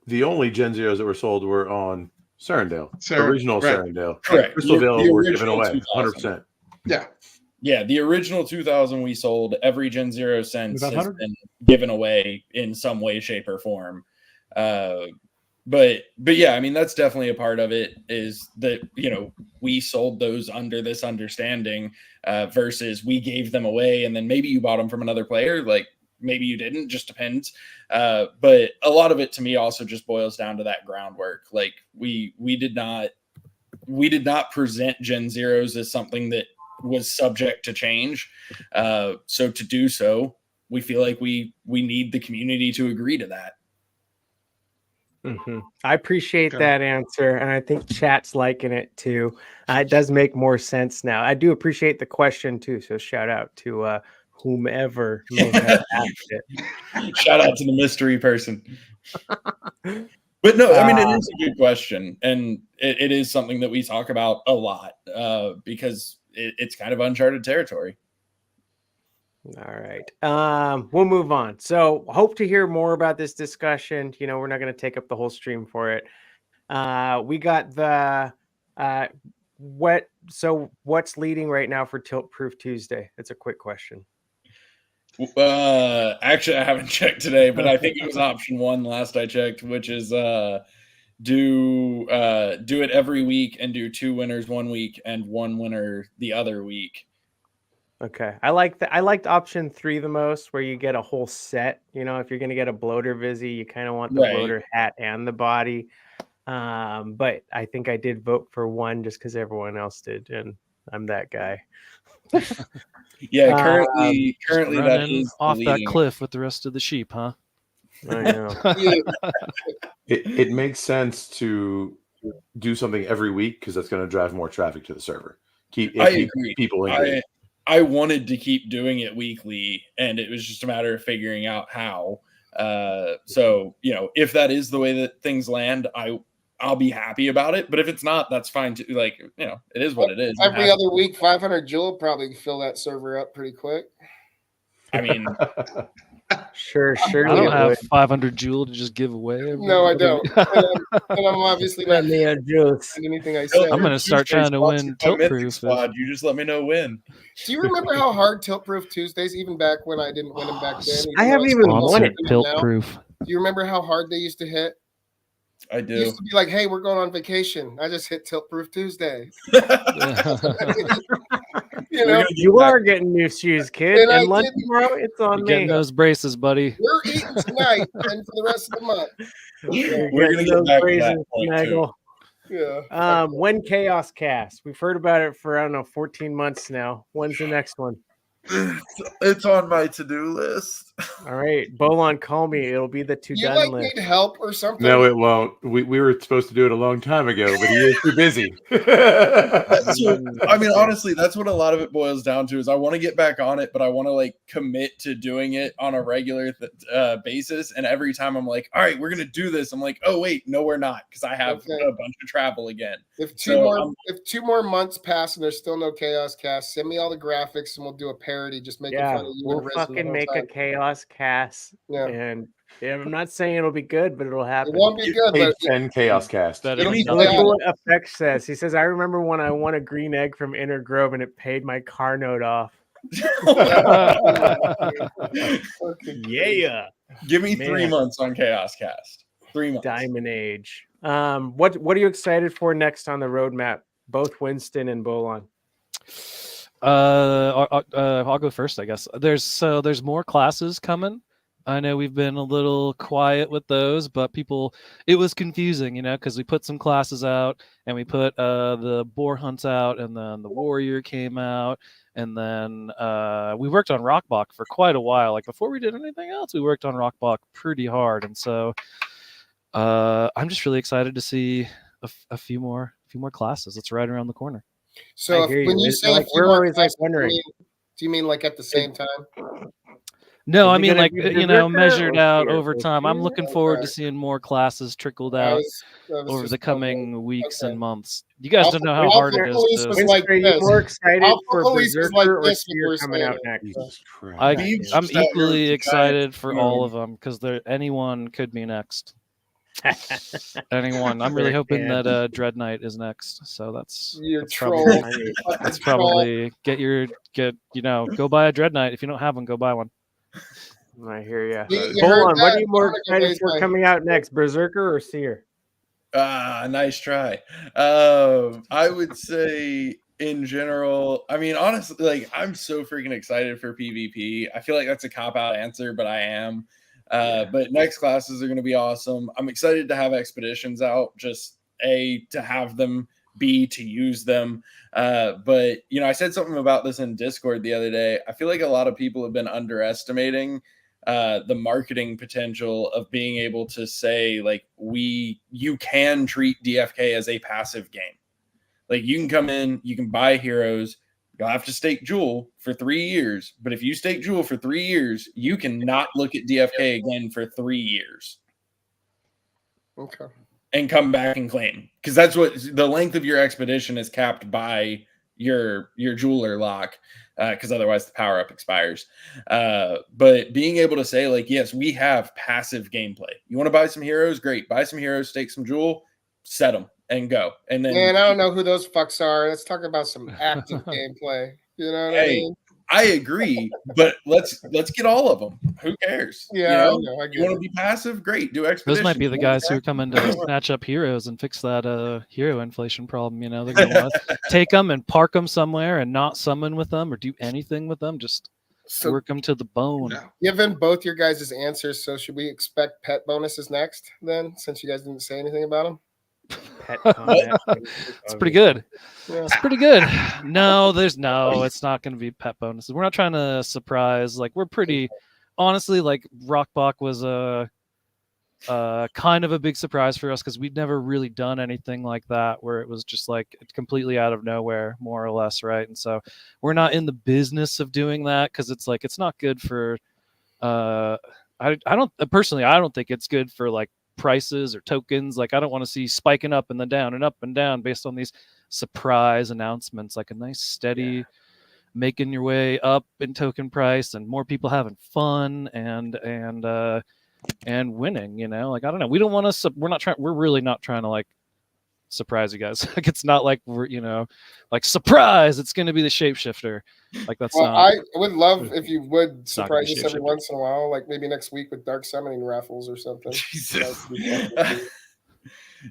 the only Gen Zeros that were sold were on Serendale. Original Serendale. Correct. Crystal Vale were given away 100%. Yeah. Yeah, the original 2000 we sold, every Gen Zero since has been given away in some way, shape, or form. But yeah, I mean, that's definitely a part of it is that, we sold those under this understanding versus we gave them away and then maybe you bought them from another player. Like, maybe you didn't, just depends. But a lot of it to me also just boils down to that groundwork. Like we did not present Gen Zeros as something that was subject to change. So to do so, we feel like we need the community to agree to that. Mm-hmm. I appreciate that answer, and I think chat's liking it too. It does make more sense now. I do appreciate the question too, so shout out to whomever may have asked it. Shout out to the mystery person. But no, I mean, it is a good question, and it is something that we talk about a lot because it's kind of uncharted territory. All right. We'll move on. So hope to hear more about this discussion. You know, we're not going to take up the whole stream for it. We got the what's leading right now for Tilt Proof Tuesday? That's a quick question. Actually, I haven't checked today, but I think it was option 1 last I checked, which is do it every week and do 2 winners one week and 1 winner the other week. Okay. I liked option 3 the most, where you get a whole set. You know, if you're going to get a bloater Vizzy, you kind of want the bloater hat and the body. But I think I did vote for 1 just because everyone else did, and I'm that guy. Yeah, currently that is off that cliff with the rest of the sheep, huh? I know. It makes sense to do something every week because that's going to drive more traffic to the server. Keep people engaged. I wanted to keep doing it weekly, and it was just a matter of figuring out how. So, you know, if that is the way that things land, I'll be happy about it. But if it's not, that's fine too. Like, you know, it is what it is. Every other week, 500 Joule probably fill that server up pretty quick. I mean, sure. I don't have 500 Joule to just give away. No, I don't. and I'm obviously not Jewels. anything I say. I'm going to start trying to win Tilt Mythic Proof. Squad, you just let me know when. Do you remember how hard Tilt Proof Tuesdays, even back when I didn't win them back then? I haven't even won it. Tilt Proof. Do you remember how hard they used to hit? I do. It used to be like, hey, we're going on vacation. I just hit Tilt Proof Tuesday. You know, you are getting new shoes, kid. And lunch tomorrow, it's on me. Getting those braces, buddy. We're eating tonight and for the rest of the month. We're going to get back to that point too. Yeah. When Chaos Cast? We've heard about it for, I don't know, 14 months now. When's the next one? It's on my to-do list. All right, Bolon, call me. It'll be the You like list. need help or something? No, it won't. We were supposed to do it a long time ago, but he is too busy. I mean, honestly, that's what a lot of it boils down to. Is I want to get back on it, but I want to like commit to doing it on a regular basis. And every time I'm like, all right, we're gonna do this, I'm like, oh wait, no, we're not, because I have a bunch of travel again. If two more months pass and there's still no Chaos Cast, send me all the graphics and we'll do a parody, just making fun of you. We'll fucking make a Chaos Cast. Yeah. And I'm not saying it'll be good, but it'll happen. It won't be good, but 10 Chaos Cast. Look what Effect says. He says, I remember when I won a green egg from Inner Grove and it paid my car note off. Yeah. Give me 3 months on Chaos Cast. 3 months. Diamond Age. What are you excited for next on the roadmap? Both Winston and Bolon. I'll go first, I guess. There's more classes coming. I know we've been a little quiet with those, but it was confusing, because we put some classes out and we put the boar hunts out, and then the warrior came out, and then we worked on Rockbach for quite a while. Like before we did anything else, we worked on Rockbach pretty hard, and so I'm just really excited to see a few more classes. It's right around the corner. So when you say we're always like wondering, do you mean like at the same time? No, I mean like measured out over time. I'm looking forward to seeing more classes trickled out over the coming weeks and months. You guys don't know how hard it is. Are you more excited for Berserker or Seer coming out next? I'm equally excited for all of them because anyone could be next. Anyone. I'm really hoping that Dread Knight is next. So that's probably go buy a Dread Knight. If you don't have one, go buy one. I hear you. Bolon, what are you more excited for coming out next, Berserker or Seer? Nice try. I would say in general, I mean, honestly, like I'm so freaking excited for PvP. I feel like that's a cop-out answer, but I am. But next classes are going to be awesome. I'm excited to have expeditions out, just A, to have them, B, to use them. But, you know, I said something about this in Discord the other day. I feel like a lot of people have been underestimating the marketing potential of being able to say, like, you can treat DFK as a passive game. Like, you can come in, you can buy heroes, you'll have to stake Jewel for 3 years. But if you stake Jewel for 3 years, you cannot look at DFK again for 3 years. Okay. And come back and claim. Because that's what the length of your expedition is capped by your jeweler lock. Because otherwise the power up expires. But being able to say, like, yes, we have passive gameplay. You want to buy some heroes? Great. Buy some heroes, stake some Jewel, set them. And go. And then, man, I don't know who those fucks are. Let's talk about some active gameplay. You know what I mean? I agree, but let's get all of them. Who cares? Yeah, you know? You want to be passive? Great, do expeditions. Those might be the guys who are coming to snatch up heroes and fix that hero inflation problem. You know, they're gonna want to take them and park them somewhere and not summon with them or do anything with them. Just work them to the bone. No. Given both your guys' answers, so should we expect pet bonuses next? Then, since you guys didn't say anything about them. Pet comment. It's pretty good. Yeah. It's pretty good. No, it's not going to be pet bonuses. We're not trying to surprise. Like, we're pretty, honestly, like, Rockbach was a kind of a big surprise for us because we'd never really done anything like that where it was just like completely out of nowhere, more or less, right? And so we're not in the business of doing that because it's like it's not good for. I don't think it's good for like prices or tokens. Like, I don't want to see spiking up and then down and up and down based on these surprise announcements. Like a nice steady making your way up in token price and more people having fun and winning, you know. Like, I don't know, we don't want to we're really not trying to like surprise you guys. Like, it's not like we're, you know, like surprise it's going to be the shapeshifter. Like, that's not. I would love if you would surprise us every once in a while, like maybe next week with dark summoning raffles or something. Jesus.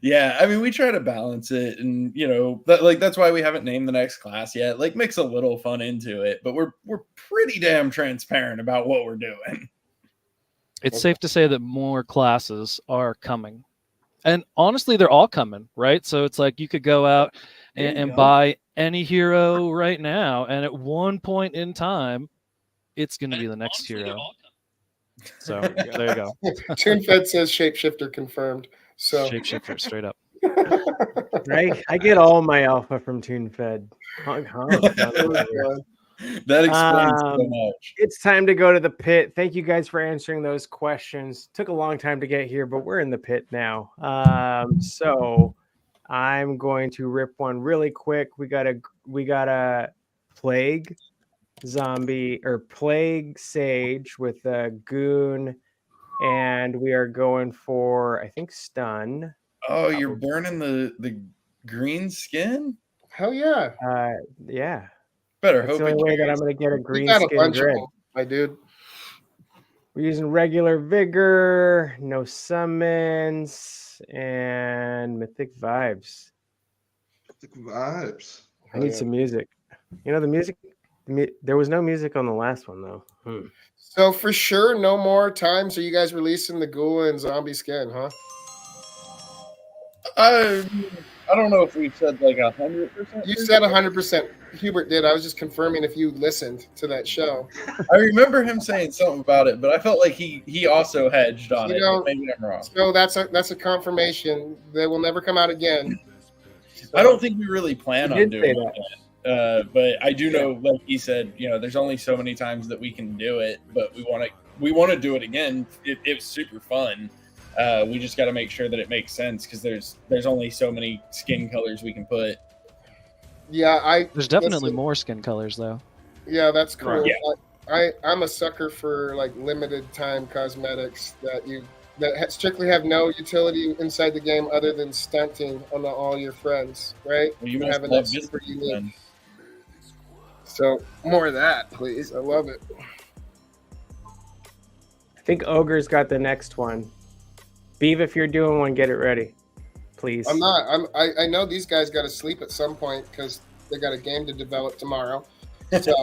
Yeah, I mean, we try to balance it, and you know, that's why we haven't named the next class yet. Like, mix a little fun into it, but we're pretty damn transparent about what we're doing. It's safe to say that more classes are coming. And honestly, they're all coming, right? So it's like you could go out and buy any hero right now, and at one point in time, it's going to be the next hero. So there you go. TuneFed says shapeshifter confirmed. So shapeshifter, straight up. Right? I get all my alpha from TuneFed. That explains so much. It's time to go to the pit. Thank you guys for answering those questions. Took a long time to get here, but we're in the pit now. So I'm going to rip one really quick. We got a plague zombie or plague sage with a goon, and we are going for, I think, stun. Oh, you're burning the green skin? Hell yeah. Yeah. Better That's hope the only way that I'm going to get a green skin grid. My dude. We're using regular vigor, no summons, and mythic vibes. Mythic vibes. I need some music. You know, the music, there was no music on the last one, though. So for sure, no more times are you guys releasing the ghoul and zombie skin, huh? I don't know if we said like 100%. You said 100%. Hubert did. I was just confirming if you listened to that show. I remember him saying something about it, but I felt like he also hedged on it. Maybe I'm wrong. So that's a confirmation. They will never come out again. So, I don't think we really plan on doing that. But I do know, like he said, you know, there's only so many times that we can do it, but we want to do it again. It's super fun. We just got to make sure that it makes sense because there's only so many skin colors we can put. Yeah, there's definitely more skin colors though. Yeah, that's cool. Right. Yeah. I'm a sucker for like limited time cosmetics that strictly have no utility inside the game other than stunting on all your friends, right? Well, you must having love that super unique. Then. So more of that, please. I love it. I think Ogre's got the next one. Beav, if you're doing one, get it ready, please. I'm not. I know these guys got to sleep at some point because They got a game to develop tomorrow. So,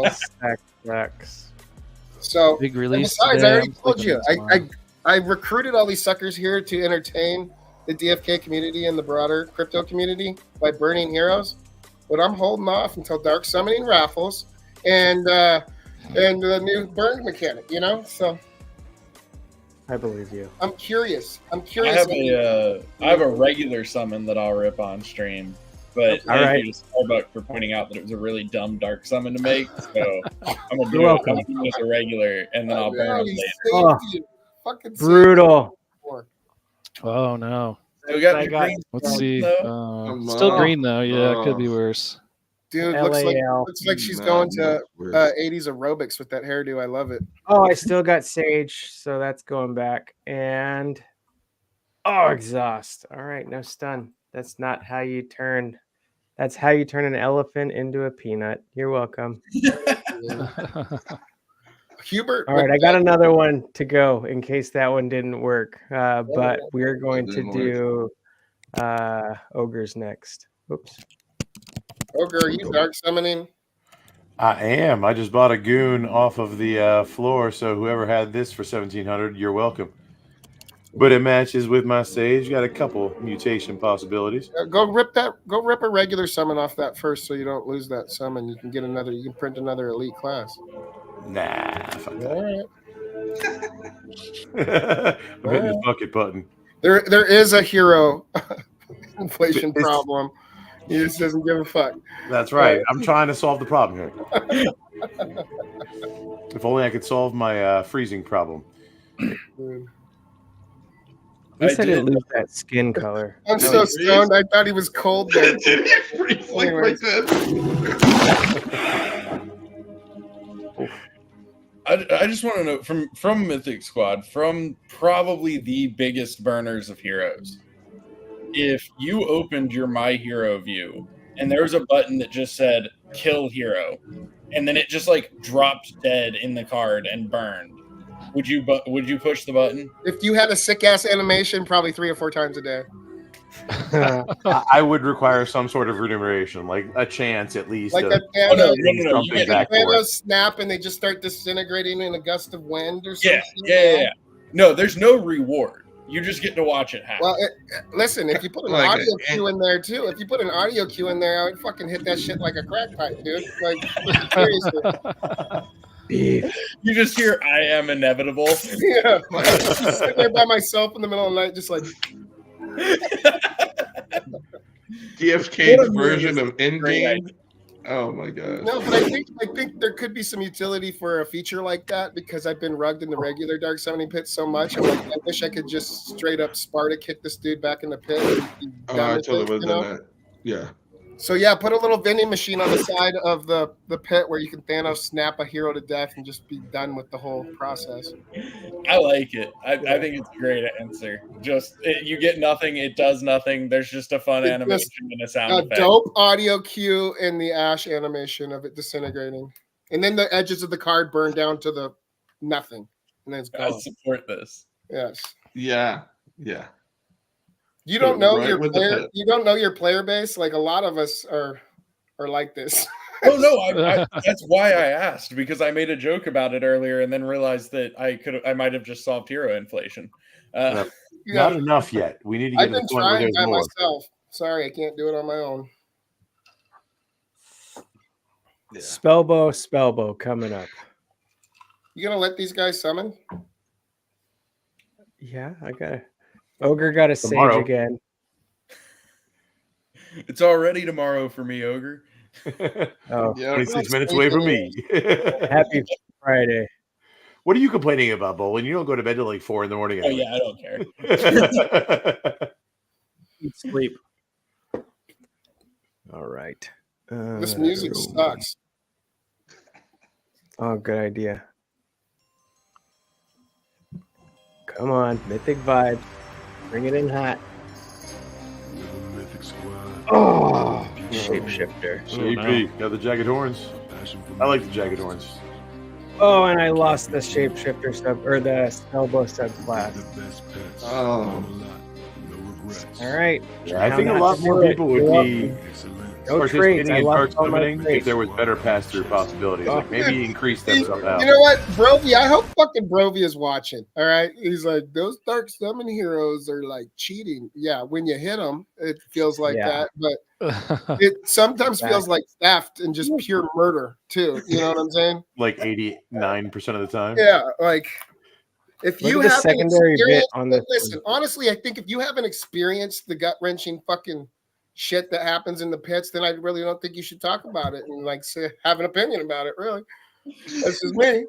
So big release. Besides, today. I already I'm told clicking you, it tomorrow. I recruited all these suckers here to entertain the DFK community and the broader crypto community by burning heroes, but I'm holding off until Dark Summoning raffles and the new burn mechanic. So I believe you. I'm curious. I have a regular summon that I'll rip on stream. But thank you to Starbuck for pointing out that it was a really dumb dark summon to make. So I'm gonna do it as a regular, and then I'll burn them later. Fucking brutal. Oh no. So we got green. Let's see. Still green though. Yeah, it could be worse. Dude, looks like she's going to 80s aerobics with that hairdo. I love it. Oh, I still got Sage, so that's going back. And exhaust. All right, no stun. That's not how you turn. That's how you turn an elephant into a peanut. You're welcome. Hubert. All right, I got another one to go in case that one didn't work. But we're going to do ogres next. Oops. Ogre, are you dark summoning? I am. I just bought a goon off of the floor, so whoever had this for 1,700, you're welcome. But it matches with my Sage. Got a couple mutation possibilities. Go rip a regular summon off that first, so you don't lose that summon. You can get another. You can print another elite class. Nah, fuck that. All right. I'm hitting the bucket button. There is a hero inflation problem. He just doesn't give a fuck. That's right. I'm trying to solve the problem here. If only I could solve my freezing problem. At least I didn't lose that skin color. I'm so stoned. I thought he was cold there. Did he freeze like this? I just want to know from Mythic Squad, from probably the biggest burners of heroes, if you opened your My Hero view and there was a button that just said kill hero, and then it just like dropped dead in the card and burned, would you push the button? If you had a sick ass animation, probably 3 or 4 times a day. I would require some sort of remuneration, like a chance at least. Like a no. You get a Thanos snap and they just start disintegrating in a gust of wind or something. Yeah. No, there's no reward. You just get to watch it happen. Well, listen, if you put an audio cue in there too, I would fucking hit that shit like a crack pipe, dude. Like, seriously. You just hear "I am inevitable." Yeah, just sitting there by myself in the middle of the night, just like DFK's version of Endgame. Oh my god! No, but I think there could be some utility for a feature like that, because I've been rugged in the regular dark summoning pit so much. I'm like, I wish I could just straight up Sparta kick this dude back in the pit. I totally would have done that. Yeah. So yeah, put a little vending machine on the side of the pit where you can Thanos snap a hero to death and just be done with the whole process. I like it. I think it's a great answer. Just you get nothing, it does nothing. There's just a fun animation and a sound effect. Dope audio cue in the ash animation of it disintegrating, and then the edges of the card burn down to the nothing, and then it's gone. I support this. Yes. Yeah. You don't know your player. You don't know your player base. Like a lot of us are like this. Oh no, that's why I asked, because I made a joke about it earlier and then realized that I might have just solved hero inflation. Not enough yet. We need to get to the point where there's more. Myself. Sorry, I can't do it on my own. Yeah. Spellbow coming up. You gonna let these guys summon? Yeah, I got it. Ogre got a Sage again. It's already tomorrow for me, Ogre. 26 minutes away from me. Happy Friday. What are you complaining about, Bolon? You don't go to bed till like 4 in the morning. Oh, yeah, I don't care. Eat sleep. All right. This music sucks. Oh, good idea. Come on, Mythic vibe. Bring it in hot. Mythic Squad. Oh, shapeshifter. JP, got the jagged horns. I like the jagged horns. Oh, and I lost the shapeshifter sub or the spellbow subclass. Oh. All right. Yeah, I think a lot more people would be No trades. I dark lost all my summoning if trades. there was better pass-through possibilities. Like maybe increase them somehow. You know what, Brovy? I hope fucking Brovy is watching. All right, he's like, those dark summon heroes are like cheating. Yeah, when you hit them, it feels like that, but it sometimes feels like theft and just pure murder too. You know what I'm saying? Like 89% of the time. Yeah, like if you have secondary bit on this. Listen, honestly, I think if you haven't experienced the gut-wrenching fucking shit that happens in the pits, then I really don't think you should talk about it and like have an opinion about it. Really, that's just me.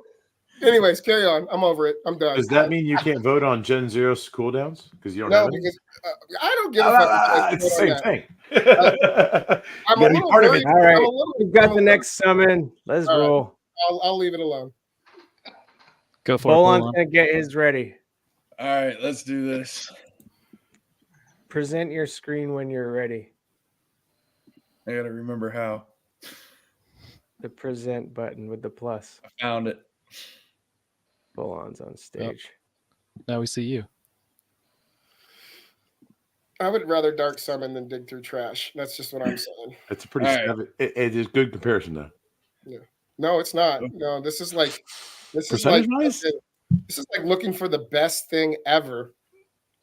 Anyways, carry on. I'm over it. I'm done. Does that mean you can't vote on Gen Zero's cooldowns because you don't no, have any? because I don't give a fuck. It's the same thing. I'm a little part of worried. it. All right, we've got the next summon. Let's roll. I'll leave it alone. Go for Bolon's it. gonna get his ready. All right, let's do this. Present your screen when you're ready. I gotta remember how. The present button with the plus. I found it. Bolon's on stage. Now we see you. I would rather dark summon than dig through trash. That's just what I'm saying. It's a pretty. It is good comparison though. Yeah. No, it's not. No, this is like percentage-wise. This is like looking for the best thing ever,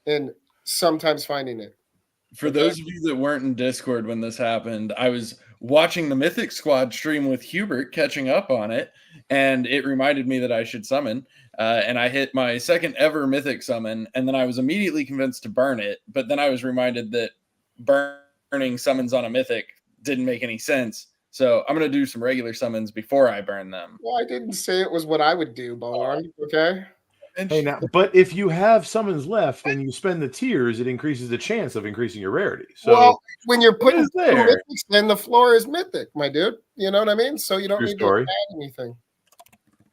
and sometimes finding it. For those of you that weren't in Discord when this happened, I was watching the Mythic Squad stream with Hubert, catching up on it, and it reminded me that I should summon. And I hit my second ever Mythic summon, and then I was immediately convinced to burn it. But then I was reminded that burning summons on a Mythic didn't make any sense. So I'm going to do some regular summons before I burn them. Well, I didn't say it was what I would do, Bolon. Okay. Hey, now, but if you have summons left and you spend the tiers, it increases the chance of increasing your rarity. So well, when you're putting there, mythics, then the floor is mythic, my dude. You know what I mean? So you don't need story. to add anything.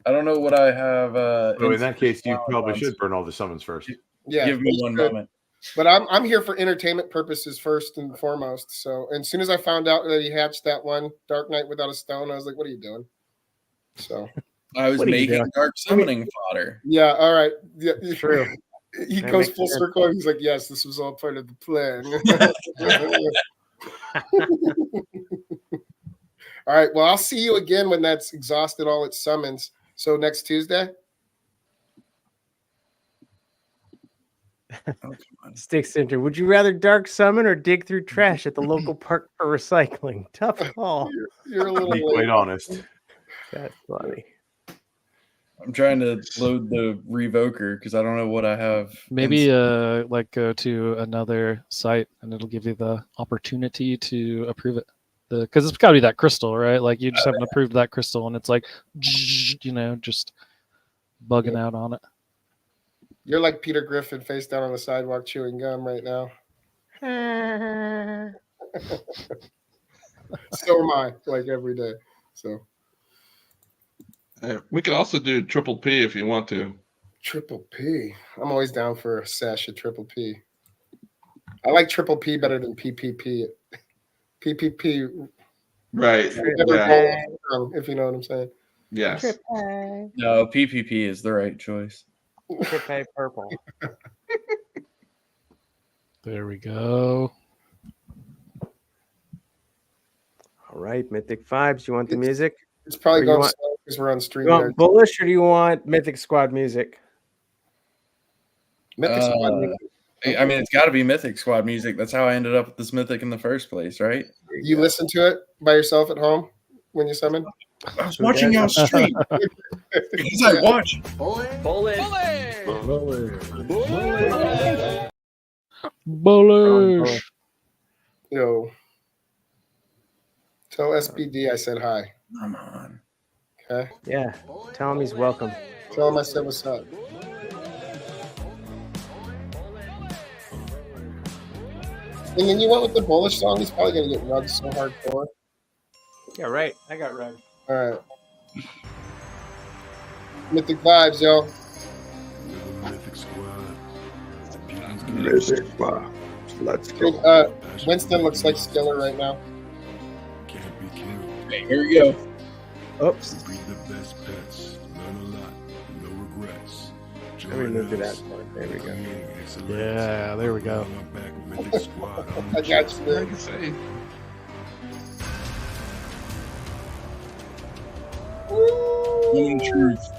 I don't know what I have. So in that case, you probably should burn all the summons first. Yeah, give me one moment. But I'm here for entertainment purposes first and foremost. So, and as soon as I found out that he hatched that one Dark Knight without a stone, I was like, "What are you doing?" So I was making dark summoning fodder. Yeah, all right. Yeah, true. He goes full circle and he's like, "Yes, this was all part of the plan." All right. Well, I'll see you again when that's exhausted all its summons. So next Tuesday. Stick Center. Would you rather dark summon or dig through trash at the local park for recycling? Tough call. You're a little quite honest. That's funny. I'm trying to load the revoker because I don't know what I have. Maybe like go to another site and it'll give you the opportunity to approve it. Because it's got to be that crystal, right? Like you just haven't approved that crystal, and it's like, you know, just bugging out on it. You're like Peter Griffin face down on the sidewalk chewing gum right now. So am I, like every day. So we could also do Triple P if you want to. Triple P. I'm always down for a sash of Triple P. I like Triple P better than PPP. PPP. Right. Yeah. If you know what I'm saying. Yes. No, PPP is the right choice. Triple purple. There we go. All right, Mythic Vibes. You want the music? It's probably going slow because we're on stream. You want Bullish or do you want Mythic Squad music? Mythic Squad music. I mean, it's got to be Mythic Squad music. That's how I ended up with this Mythic in the first place, right? You listen to it by yourself at home when you summon? I was watching you on stream. Because I watch. Bullish. Yo. Tell SBD I said hi. Come on. Okay. Yeah. Tell him he's welcome. Tell him I said what's up. And then you went with the Bullish song. He's probably gonna get rugged so hardcore. Yeah, right. I got rugged. All right. Mythic Vibes, yo. Mythic Squad. Mythic Squad. Let's go. Winston looks like Skiller right now. Can't be killed. Hey, here we go. Oops. Breed the best pets. Learn a lot. No regrets. I removed it that part. There we go. Yeah, there we go. I got you there. moment of truth.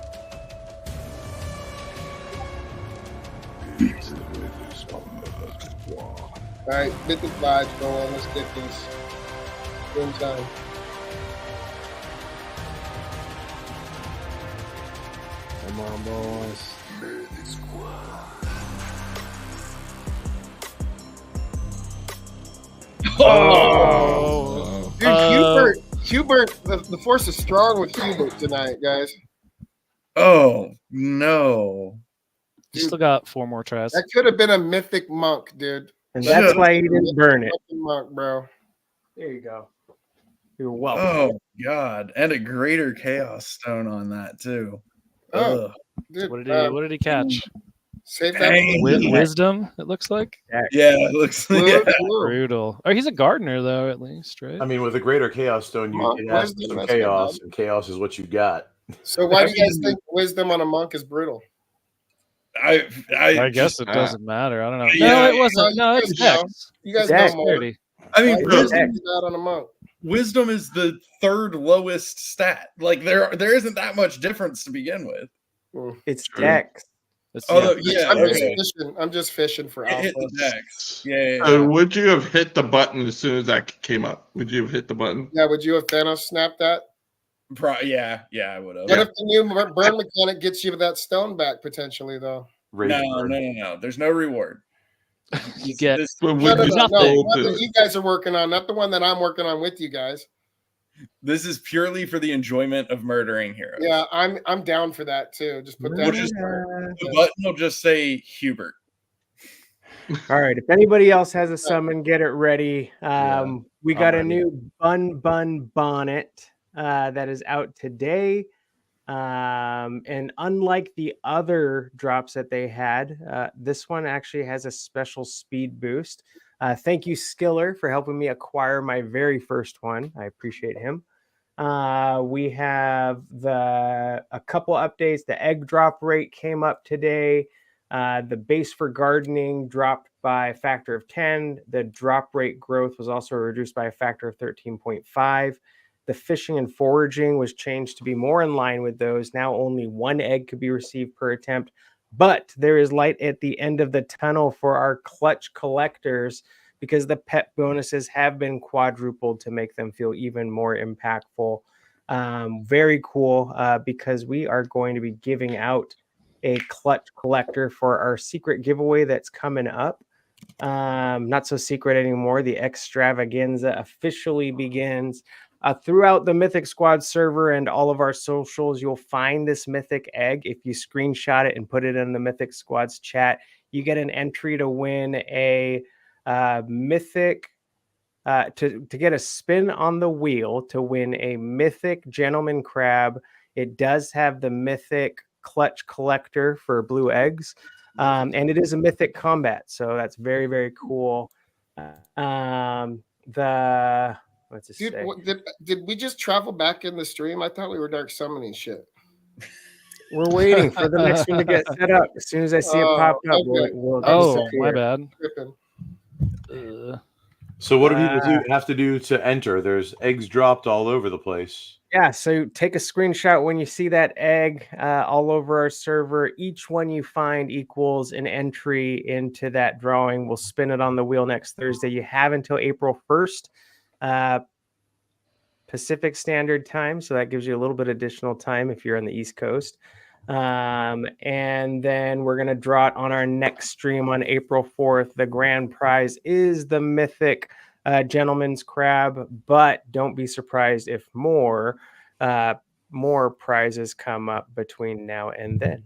All right, Mythic vibes going. Let's get this. Good time. Come on, boys. Mythic Squad. Oh, Dude, Hubert, the force is strong with Hubert tonight, guys. oh no! You still got 4 more tries. That could have been a mythic monk, dude. And that's why you didn't burn it. Fucking monk, bro. There you go. You're welcome. Oh God! And a greater chaos stone on that too. Oh, Ugh. dude, What did he catch? save that. Dang. Wisdom, it looks like. Yeah, it looks Blue, yeah. blue. Brutal. Oh, he's a gardener though, at least, right? I mean, with a greater chaos stone, you Monk can ask wisdom, some that's chaos, not and chaos is what you got. So why do you guys think wisdom on a monk is brutal? I guess it doesn't matter. I don't know. Yeah, No, it wasn't. no, No, you it's guys know. Dex. You guys Dex, know more. Dirty. I mean, Why wisdom, is that on a monk? wisdom is the third lowest stat. Like there isn't that much difference to begin with. It's True. Dex. It's, Although, yeah, I'm just okay. I'm just fishing for It hit alpha. the Dex. Yeah. So would you have hit the button as soon as that came up? Would you have hit the button? Yeah, would you have Thanos snapped that? Yeah, I would have. What if the new burn mechanic gets you that stone back potentially, though? No. There's no reward. You get But No, would you no, still one do that you guys are working on, not the one that I'm working on with you guys. This is purely for the enjoyment of murdering heroes. Yeah, I'm down for that too. Just put that. We'll just- The button will just say Hubert. All right. If anybody else has a summon, get it ready. We got a ready. new Bun Bonnet that is out today. And unlike the other drops that they had, this one actually has a special speed boost. Thank you, Skiller, for helping me acquire my very first one. I appreciate him. We have a couple updates. The egg drop rate came up today. The base for gardening dropped by a factor of 10. The drop rate growth was also reduced by a factor of 13.5. The fishing and foraging was changed to be more in line with those. Now only 1 egg could be received per attempt, but there is light at the end of the tunnel for our clutch collectors because the pet bonuses have been quadrupled to make them feel even more impactful. Very cool because we are going to be giving out a clutch collector for our secret giveaway that's coming up. Not so secret anymore. The extravaganza officially begins. Throughout the Mythic Squad server and all of our socials, you'll find this mythic egg. If you screenshot it and put it in the Mythic Squad's chat, you get an entry to win a mythic, to get a spin on the wheel to win a mythic gentleman crab. It does have the mythic clutch collector for blue eggs, and it is a mythic combat, so that's very, very cool. What's it Dude, say? did we just travel back in the stream? I thought we were dark summoning shit. We're waiting for the next one to get set up. As soon as I see it pop up, okay. we'll my bad. So what do people have to do to enter? There's eggs dropped all over the place. Yeah, so take a screenshot when you see that egg all over our server. Each one you find equals an entry into that drawing. We'll spin it on the wheel next Thursday. You have until April 1st. Pacific Standard Time, so that gives you a little bit additional time if you're on the East Coast. And then we're going to draw it on our next stream on April 4th. The grand prize is the mythic gentleman's crab, but don't be surprised if more prizes come up between now and then.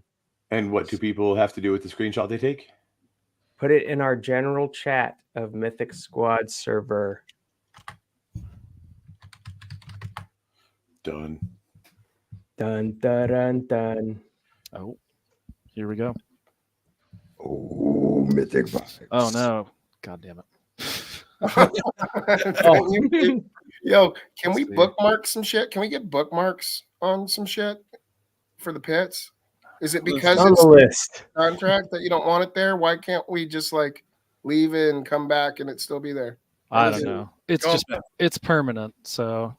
And what do people have to do with the screenshot they take? Put it in our general chat of Mythic Squad server. Done. Dun, dun, dun, dun. Oh, here we go. Oh, mythic vibes. Oh no. God damn it. Yo, can we bookmark some shit? Can we get bookmarks on some shit for the pits? Is it because on it's the list contract that you don't want it there? Why can't we just like leave it and come back and it still be there? I don't know. It's just it's permanent, so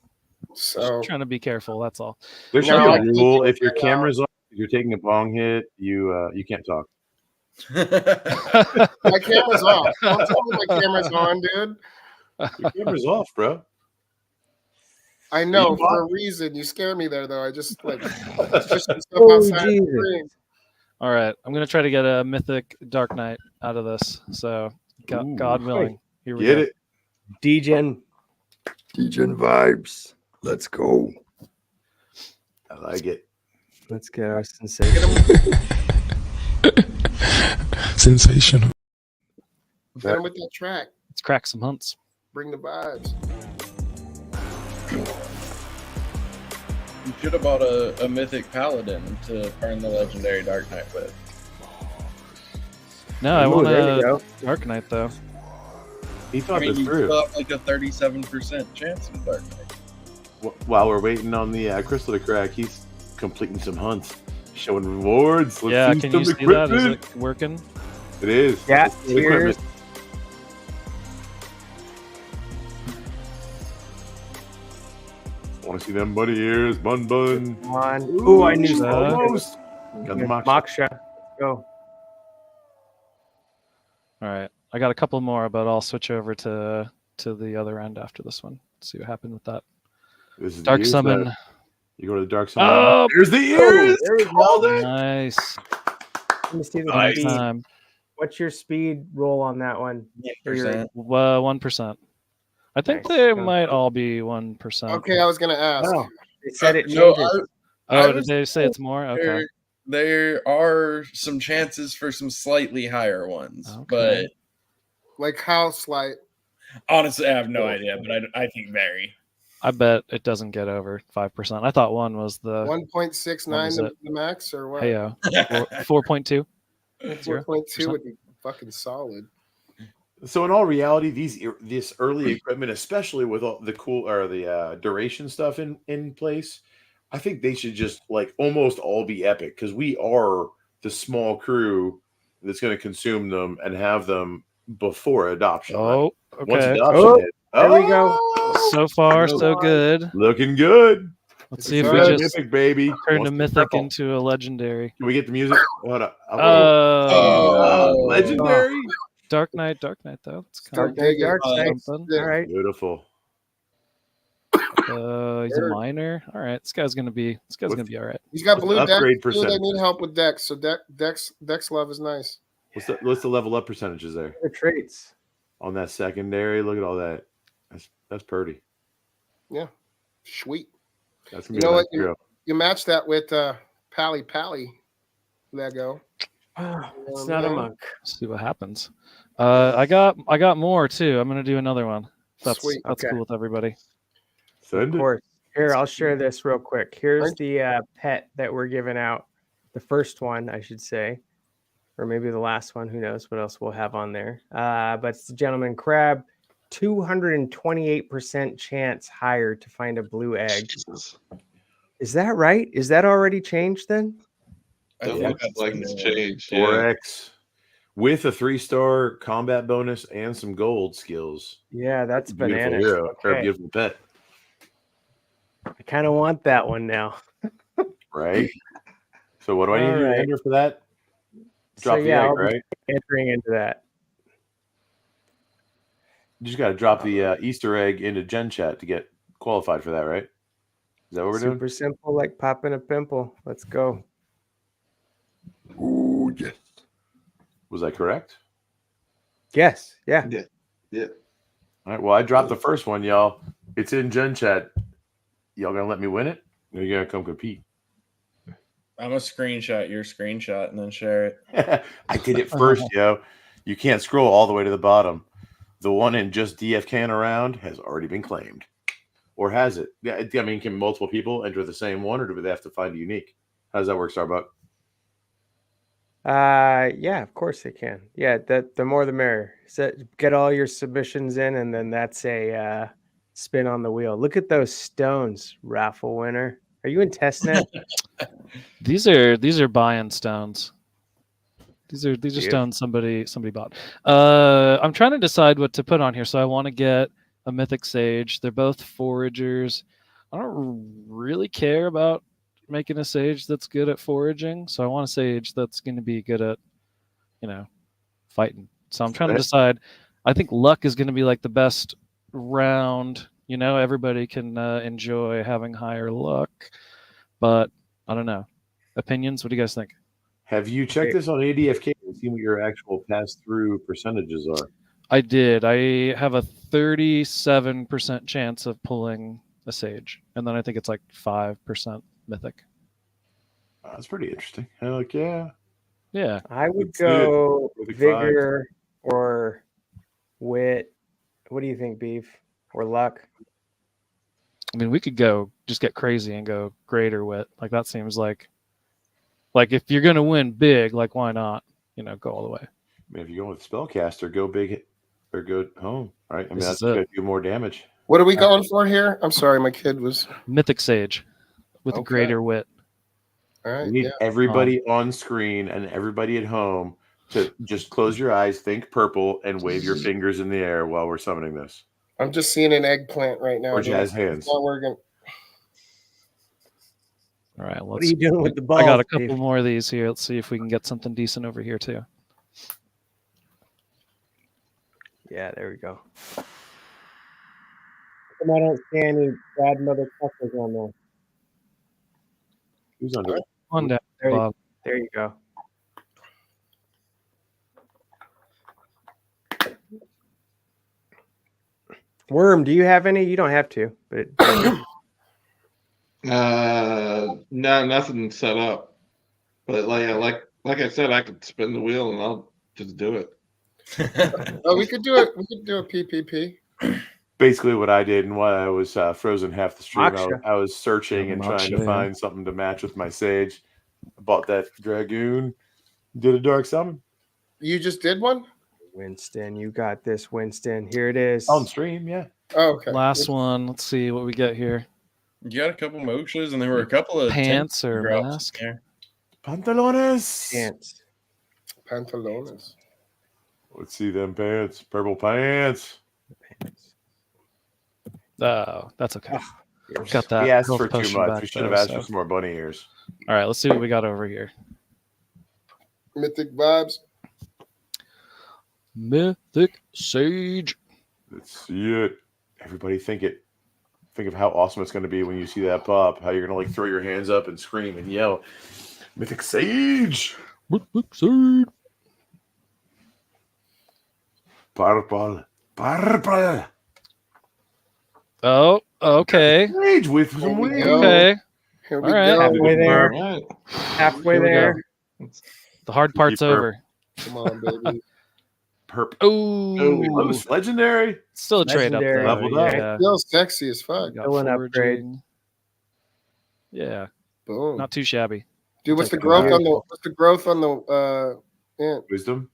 So Just trying to be careful. That's all. There should No, be I a think rule: it's if your allowed. camera's on, if you're taking a bong hit, you can't talk. My camera's off. Don't tell me my camera's on, dude. Your camera's off, bro. I know you for a reason. You scare me there, though. I just like just some stuff outside the screen. All right, I'm gonna try to get a Mythic Dark Knight out of this. So, God willing, here we Get go. it. Degen. Degen vibes. Let's go. I like it. Let's get our sensation. Sensational. Hit him with that track. Let's crack some hunts. Bring the vibes. You should have bought a Mythic Paladin to earn the legendary Dark Knight with. No, I Ooh, want there you a go. Dark Knight though. He thought this you through. still have like a 37% chance of Dark Knight. While we're waiting on the crystal to crack, he's completing some hunts, showing rewards. Let's Yeah, see can some you see that? Is equipment. it working? It is. Yeah, It's the equipment. here's Want to see them buddy ears, bun. one. Ooh, I knew that. Almost. Got the mock. Moksha. Go. All right, I got a couple more, but I'll switch over to the other end after this one. See what happened with that. This is the Dark ears summon. that- You go to the dark summon. Oh, There's the ears. there we Called go. it. nice. Let me see the Nice. speed. Time. What's your speed roll on that one? Or your- 1%. I think Nice. they Go. might all be 1%. Okay, I was gonna ask. Oh, they said it No, changes. I Oh, was did they say it's more? Okay. there are some chances for some slightly higher ones, Okay. but Like how slight? honestly, I have no idea. But I think very. I bet it doesn't get over 5%. I thought 1 was the 1.69 is the, it? the max or what? heyo. 4.2. 4.2 would be fucking solid. So in all reality, this early equipment, especially with all the cool or the duration stuff in place, I think they should just like almost all be epic because we are the small crew that's going to consume them and have them before adoption. Oh, Once okay. adoption Oh, hit, there we go. So far, so good. looking good. Let's see if It's we good. just Mythic, baby. turn Wants a to mythic purple. into a legendary. Can we get the music? Hold up. Oh, Legendary. Dark Knight though. That's kind Dark Knight, Dark Uh, Knight. something. All right. Beautiful. He's a minor. All right, this guy's gonna be all right. He's got What's blue the decks. upgrade Too. They percentage? need help with decks. So Dex love is nice. What's the level up percentages there The traits. on that secondary? Look at all that. That's pretty. Yeah, sweet. That's You gonna be know a what? nice drill. You match that with Pally Lego. It's not a monk. See what happens. I got more too. I'm gonna do another one. That's Sweet. that's Okay. cool with everybody. Send Of it. course. Here, I'll share this real quick. Here's Thank the pet that we're giving out. The first one, I should say, or maybe the last one. Who knows what else we'll have on there? But it's the Gentleman Crab. 228% chance higher to find a blue egg. Is that right? Is that already changed then? I It think looks that's like it's changed. Yeah. 4x with a 3-star combat bonus and some gold skills. Yeah, that's Beautiful bananas. hero or Okay. beautiful pet, I kind of want that one now. right? So what do I need All to right. enter for that? Drop So, the yeah, egg, I'll be right? entering into that. You just got to drop the Easter egg into Gen Chat to get qualified for that, right? Is that what we're doing? Super simple, like popping a pimple. Let's go. Ooh, yes. Was I correct? Yes. Yeah. Yeah. All right. Well, I dropped the first one, y'all. It's in Gen Chat. Y'all gonna let me win it? Or you gonna come compete? I'm gonna screenshot your screenshot and then share it. I did it first, yo. You can't scroll all the way to the bottom. The one in just DFKing around has already been claimed. Or has it? Yeah, I mean, can multiple people enter the same one, or do they have to find a unique? How does that work, Starbuck? Yeah, of course they can. Yeah, the more the merrier. So get all your submissions in, and then that's a spin on the wheel. Look at those stones, raffle winner. Are you in testnet? These are buy-in stones. These are Yeah. stones somebody bought. I'm trying to decide what to put on here. So I want to get a Mythic Sage. They're both foragers. I don't really care about making a sage that's good at foraging, so I want a sage that's going to be good at, fighting. So I'm trying to decide. I think luck is going to be like the best round. Everybody can enjoy having higher luck, but I don't know. Opinions? What do you guys think? Have you checked this on ADFK and seen what your actual pass-through percentages are? I did. I have a 37% chance of pulling a sage, and then I think it's like 5% mythic. That's pretty interesting. Heck yeah. Yeah. I would go vigor or wit. What do you think, Beef? Or luck? I mean, we could just get crazy and go great or wit. Like that seems like if you're gonna win big, like why not? Go all the way. I mean, if you're going with spellcaster, go big or go home. Right? I mean, that's going to do more damage. What are we going for here? I'm sorry, my kid was Mythic Sage with a greater wit. All right. We need everybody on screen and everybody at home to just close your eyes, think purple, and wave your fingers in the air while we're summoning this. I'm just seeing an eggplant right now. Or Jazzhands. All right. What are you doing with the ball? I got a couple more of these here. Let's see if we can get something decent over here too. Yeah, there we go. I don't see any bad motherfuckers on there. Who's under it? One down, Bob. There you go. Worm, do you have any? You don't have to, but no, nothing set up. But like I said, I could spin the wheel and I'll just do it. Oh, we could do it. We could do a PPP. Basically, what I did and why I was frozen half the stream, I was searching and trying to find something to match with my sage. I bought that dragoon, did a dark summon. You just did one? Winston, you got this, Winston. Here it is. On stream, yeah. Oh, okay. Last one. Let's see what we get here. You got a couple mokshes, and there were a couple of pants or mask. Pantalones. Pants. Pantalones. Let's see them pants. Purple pants. Oh, that's okay. Got that. We asked for too much. We should have asked for some more bunny ears. All right, let's see what we got over here. Mythic vibes. Mythic Sage. Let's see it. Everybody think of how awesome it's going to be when you see that pop. How you're going to throw your hands up and scream and yell, Mythic Sage. Mythic Sage. Purple. Oh, okay. Sage with some wings. Okay. Here we All right. go. Halfway there. Halfway there. The hard part's over. Come on, baby. Perp. Oh, it's legendary. Still a trade up there. Leveled up. Yeah. Feels sexy as fuck. Got Still an upgrade. foraging. Yeah, Boom. not too shabby. Dude, what's the growth on the Wisdom?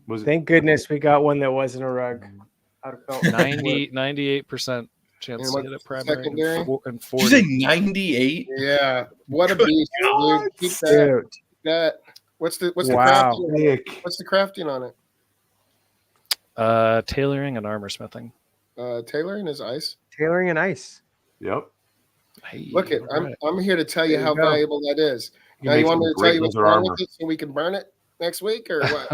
Was it? Thank goodness we got one that wasn't a rug. I'd have felt 98% chance And to hit it primary secondary? and Did 40. you say 98? Yeah. What a beast, dude. Keep that. Dude. That. What's the Wow. crafting? What's the crafting on it? Tailoring and armor smithing. Tailoring is ice. Tailoring and ice. Yep. Hey, Look it. all right. I'm here to tell you There how you go. valuable that is. You Now you make want me some to tell you great what's leather wrong armor. with it so we can burn it next week or what?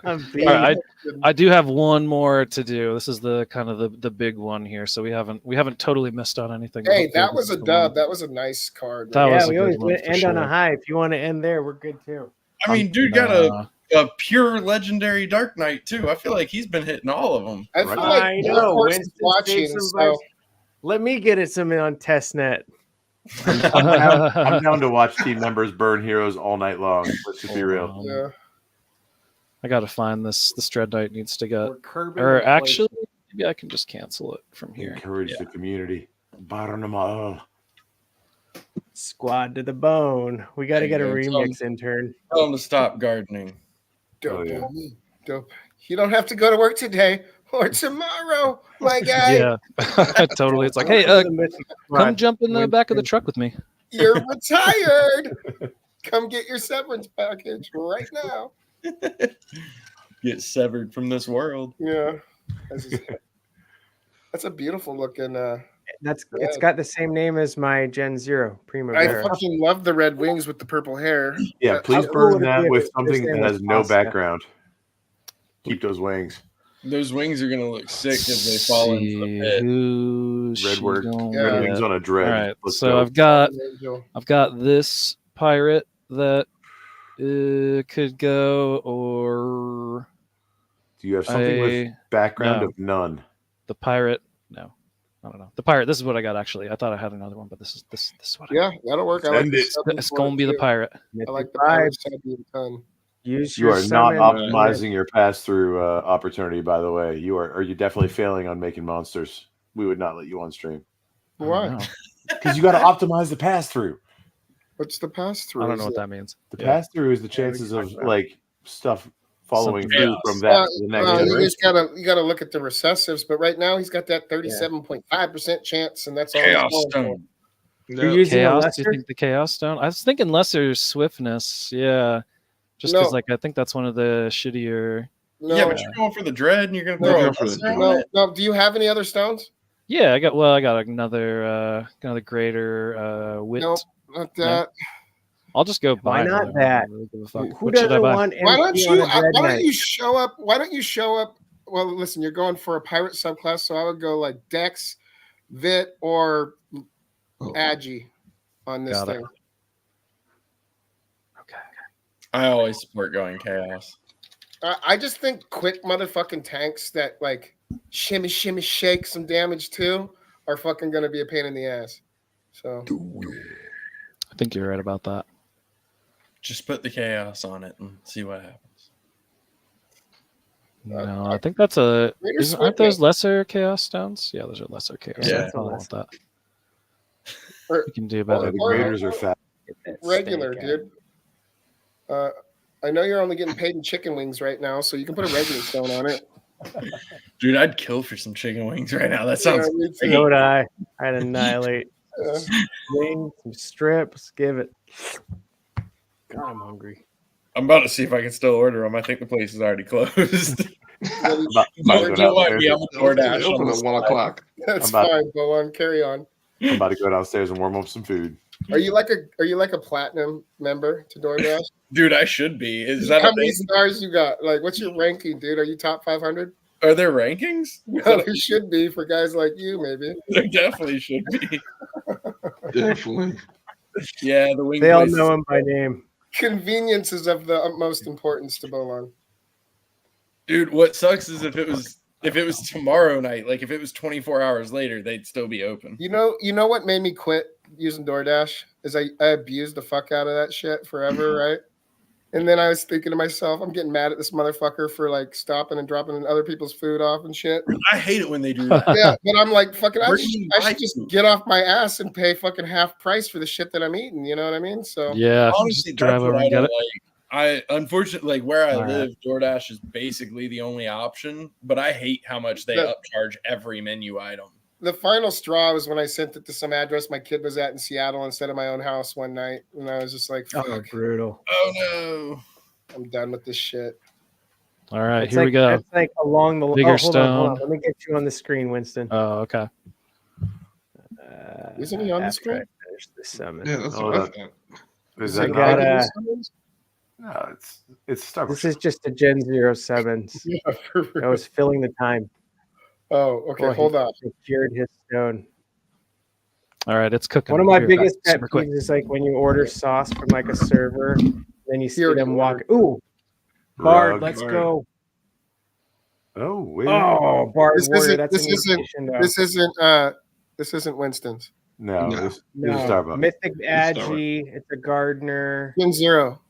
All right, I do have one more to do. This is the kind of the big one here, so we haven't totally missed on anything. Hey, that Hopefully was this a is the dub. one. That was a nice card. That right? was Yeah, a we good always one for end on a sure. high. If you want to end there, we're good too. I mean, dude got a pure legendary Dark Knight too. I feel like he's been hitting all of them. I feel like I Dark know. Horse is Winston watching. saved some So vibes. Let me get it some on testnet. I'm down to watch team members burn heroes all night long. Let's just be real. yeah. I gotta find this. The Dread Knight needs to get. We're curbing Or inflation. actually, maybe I can just cancel it from here. Encourage the community. Burn them all. Squad to the bone. We got to get a There you go. remix intern. Tell him to stop gardening. Dope. yeah. Dope. You don't have to go to work today or tomorrow, my guy. Yeah, totally. It's like, hey, come jump in the back of the truck with me. You're retired. Come get your severance package right now. Get severed from this world. Yeah. That's a beautiful looking It's got the same name as my Gen Zero I Primavera. fucking love the red wings with the purple hair. Yeah, please How cool burn would it be that if with this something thing that was has no pasta? background. Keep those wings. Those wings are gonna look sick if they fall into the pit. Who's Red she word. gonna Red Yeah. wings get? on a dread. All right, Let's so go. I've got this pirate that could go, or Do you have something with background no. of none? The pirate. No, I don't know. The pirate. This is what I got actually. I thought I had another one, but this is what I Yeah, that'll work. I like Send the it. subbing It's for gonna it, be the too. pirate. I like the Vibes. pirate subbing a ton. Use You your are not summon. optimizing your pass-through opportunity, by the way. Are you definitely failing on making monsters? We would not let you on stream. Why? No, Because you got to optimize the pass-through. What's the pass through? I don't know what that means. The Yeah. pass-through is the chances we of can talk about like stuff following Something through else. from that to the next You generation. just gotta look at the recessives, but right now he's got that 37.5% chance, and that's all. Chaos he's going for. Stone. You're using a Chaos? lesser? Do you think the Chaos Stone? I was thinking lesser swiftness. Yeah, just because No. I think that's one of the shittier. No, Yeah, but you're going for the dread, and you're gonna No, throw go a for the lesser dread. on it? no. Do you have any other stones? Yeah, I got another greater wit. No, not that. I'll just go buy. Why not another one. that? I don't really give a fuck. Who What should I doesn't buy? want Why don't MP you? on a Dread Why don't Knight? you show up? Why don't you show up? Well, listen, you're going for a pirate subclass, so I would go like Dex, Vit, or Agi on this Got it. thing. Okay. I always support going chaos. I just think quick motherfucking tanks that like shimmy shake some damage too are fucking gonna be a pain in the ass. So I think you're right about that. Just put the chaos on it and see what happens. No, I think that's a. Greater Aren't those Swiftness. lesser chaos stones? Yeah, those are lesser chaos. Yeah. Stones. I want that. Or- You can do better. The or- graders are fat. regular, Steak, dude. I know you're only getting paid in chicken wings right now, so you can put a regular stone on it. Dude, I'd kill for some chicken wings right now. That sounds. me great. too. So would I. I'd annihilate. Yeah. Wings, some strips. Give it. God, I'm hungry. I'm about to see if I can still order them. I think the place is already closed. About to go Don't mind downstairs. me. I'm a They DoorDash. open on the at 1 side. o'clock. That's I'm about- fine, Bolon. Carry on. I'm about to go downstairs and warm up some food. Are you like a platinum member to DoorDash? Dude, I should be. Is that How a many thing? stars you got? Like, what's your ranking, dude? Are you top 500? Are there rankings? No, there should be for guys like you, maybe. There definitely should be. Definitely. Yeah, the wing They all place know is- him by name. Convenience is of the utmost importance to Bolon. Dude, what sucks is if it was tomorrow night, like if it was 24 hours later, they'd still be open. You know what made me quit using DoorDash is I abused the fuck out of that shit forever, right? And then I was thinking to myself, I'm getting mad at this motherfucker for like stopping and dropping other people's food off and shit. I hate it when they do that. Yeah, but I'm like, fucking, I Where do you buy should just food? get off my ass and pay fucking half price for the shit that I'm eating. You know what I mean? So Yeah, Honestly, just drive that's over what I and get don't it. like. I unfortunately, like where I All right. live, DoorDash is basically the only option. But I hate how much they Yeah. upcharge every menu item. the final straw was when I sent it to some address my kid was at in Seattle instead of my own house one night, and I was just like, Oh, fuck, brutal. Oh no! I'm done with this shit. All right, It's here we like, go. It's like along the Bigger hold on, hold on. stone. Let me get you on the screen, Winston. Oh, okay. Isn't he on the after screen? I finish this summon. Yeah, that's Oh, what I that- thought. Is I that got not? a- No, it's Starbucks. This is just a Gen 07s. Yeah, for real. I was filling the time. Oh, okay. Oh, he Hold on. Secured his stone. All right, it's cooking. One of my Here, biggest pet super quick. peeves is like when you order sauce from like a server, then you see already them walk. ordered. Ooh, Bard, Rug. let's Bard. go. Oh, wait. Oh, Bard This Warrior. isn't- That's this an isn't- invitation, though. This isn't Winston's. No, No. this is No, Starbucks. Mythic Starbucks. Agi. It's a Gardener. Gen Zero.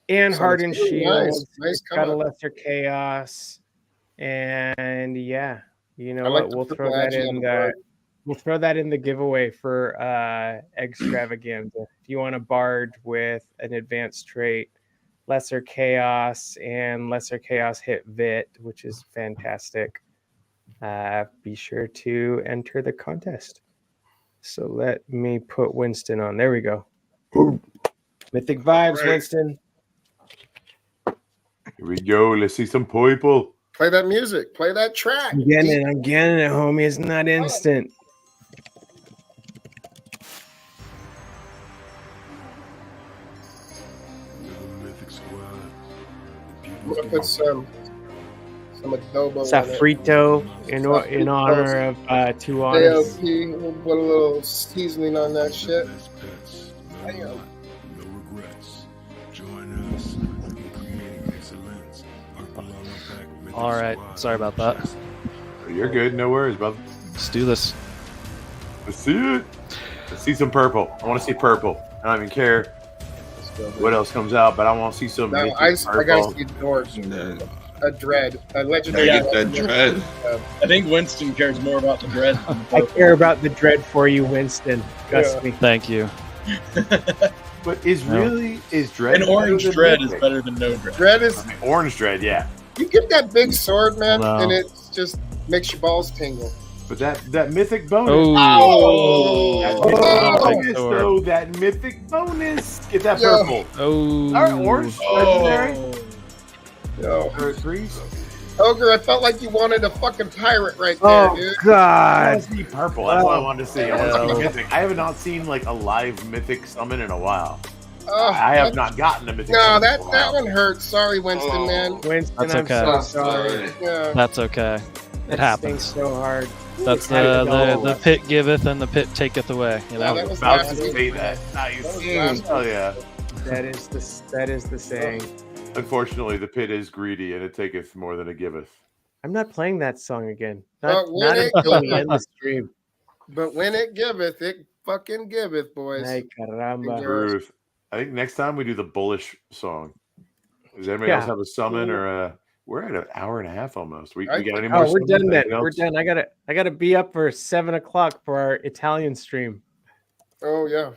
And So Hardened it's really Shields. nice Got a come up. lesser chaos. And yeah, you know I like what? the We'll purple throw that Agi on in the the Bard. we'll throw that in the giveaway for extravaganza. If you want a Bard with an advanced trait, lesser chaos and lesser chaos hit Vit, which is fantastic. Be sure to enter the contest. So let me put Winston on. There we go. Mythic vibes, Right. Winston. Here we go. Let's see some people. Play that music. Play that track. I'm getting it, homie. It's not instant. I'm gonna put some adobo. Safrito in honor of two honors. We'll put a little seasoning on that shit. No regrets. Join us in creating excellence. All right. Sorry about that. You're good. No worries, brother. Let's do this. Let's see it. Let's see some purple. I want to see purple. I don't even care what else comes out, but I want to see some. No, I gotta see a dread, a legendary. Yeah, that dread. I think Winston cares more about the dread. I care about the dread for you, Winston. Trust me. Thank you. But is dread? An orange dread is better than no dread. Dread is orange dread, yeah. You get that big sword, man, and it just makes your balls tingle. But that mythic bonus. That mythic bonus. Get that purple. Oh. All right, orange. Legendary. Yo. Threes. Ogre, I felt like you wanted a fucking pirate right there, dude. I God. want to see purple. That's what I wanted to see. I want to see mythic. I have not seen like a live mythic summon in a while. I have not gotten a mythic. No, that one hurts. Sorry, Winston, man. Winston, That's I'm okay. so sorry. Yeah. That's okay. It happens. So hard. That's the pit giveth and the pit taketh away. You know? I was about to say that. Nice. Oh yeah. That is the saying. Unfortunately, the pit is greedy, and it taketh more than it giveth. I'm not playing that song again. But when Not it until we end the stream. But when it giveth, it fucking giveth, boys. Ay, caramba. Truth. I think next time we do the bullish song. Does anybody else have a summon or a? We're at an hour and a half almost. We got any more? We're done then. We're done. I gotta be up for 7:00 for our Italian stream. Oh yeah.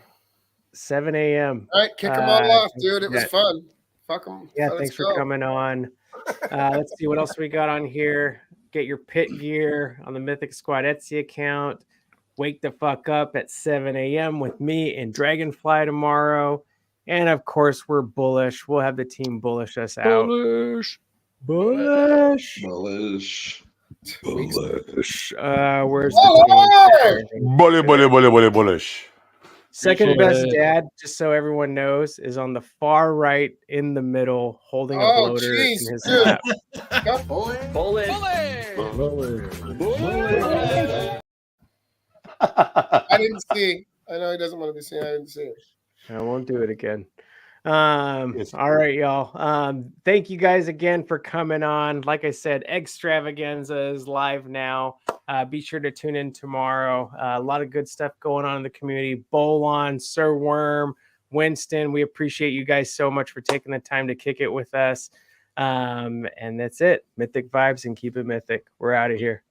7 a.m. All right, kick them all off, dude. It was fun. Fuck them. Yeah, thanks for coming on. Let's see what else we got on here. Get your pit gear on the Mythic Squad Etsy account. Wake the fuck up at 7 a.m. with me and Dragonfly tomorrow. And of course, we're bullish. We'll have the team bullish us out. Bullish. Bullish. Where's the team? Bullish. Second best dad, just so everyone knows, is on the far right in the middle, holding a bloater in his lap. I didn't see. I know he doesn't want to be seen. I didn't see it. I won't do it again. All right, y'all. Thank you guys again for coming on. Like I said, Extravaganza is live now. Be sure to tune in tomorrow. A lot of good stuff going on in the community. Bolon, Sir Worm, Winston, we appreciate you guys so much for taking the time to kick it with us. And that's it. Mythic vibes and keep it mythic. We're out of here.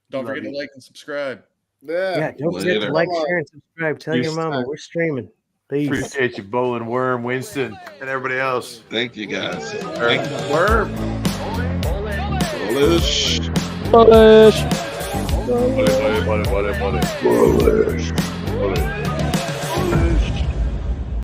Don't forget to like and subscribe. Yeah, don't forget to like, share, and subscribe. Tell your mama we're streaming. Peace. Appreciate you, Bolon, Worm, Winston, and everybody else. Thank you, guys. Thank you, Worm. Bullish. Bullish. Bullish.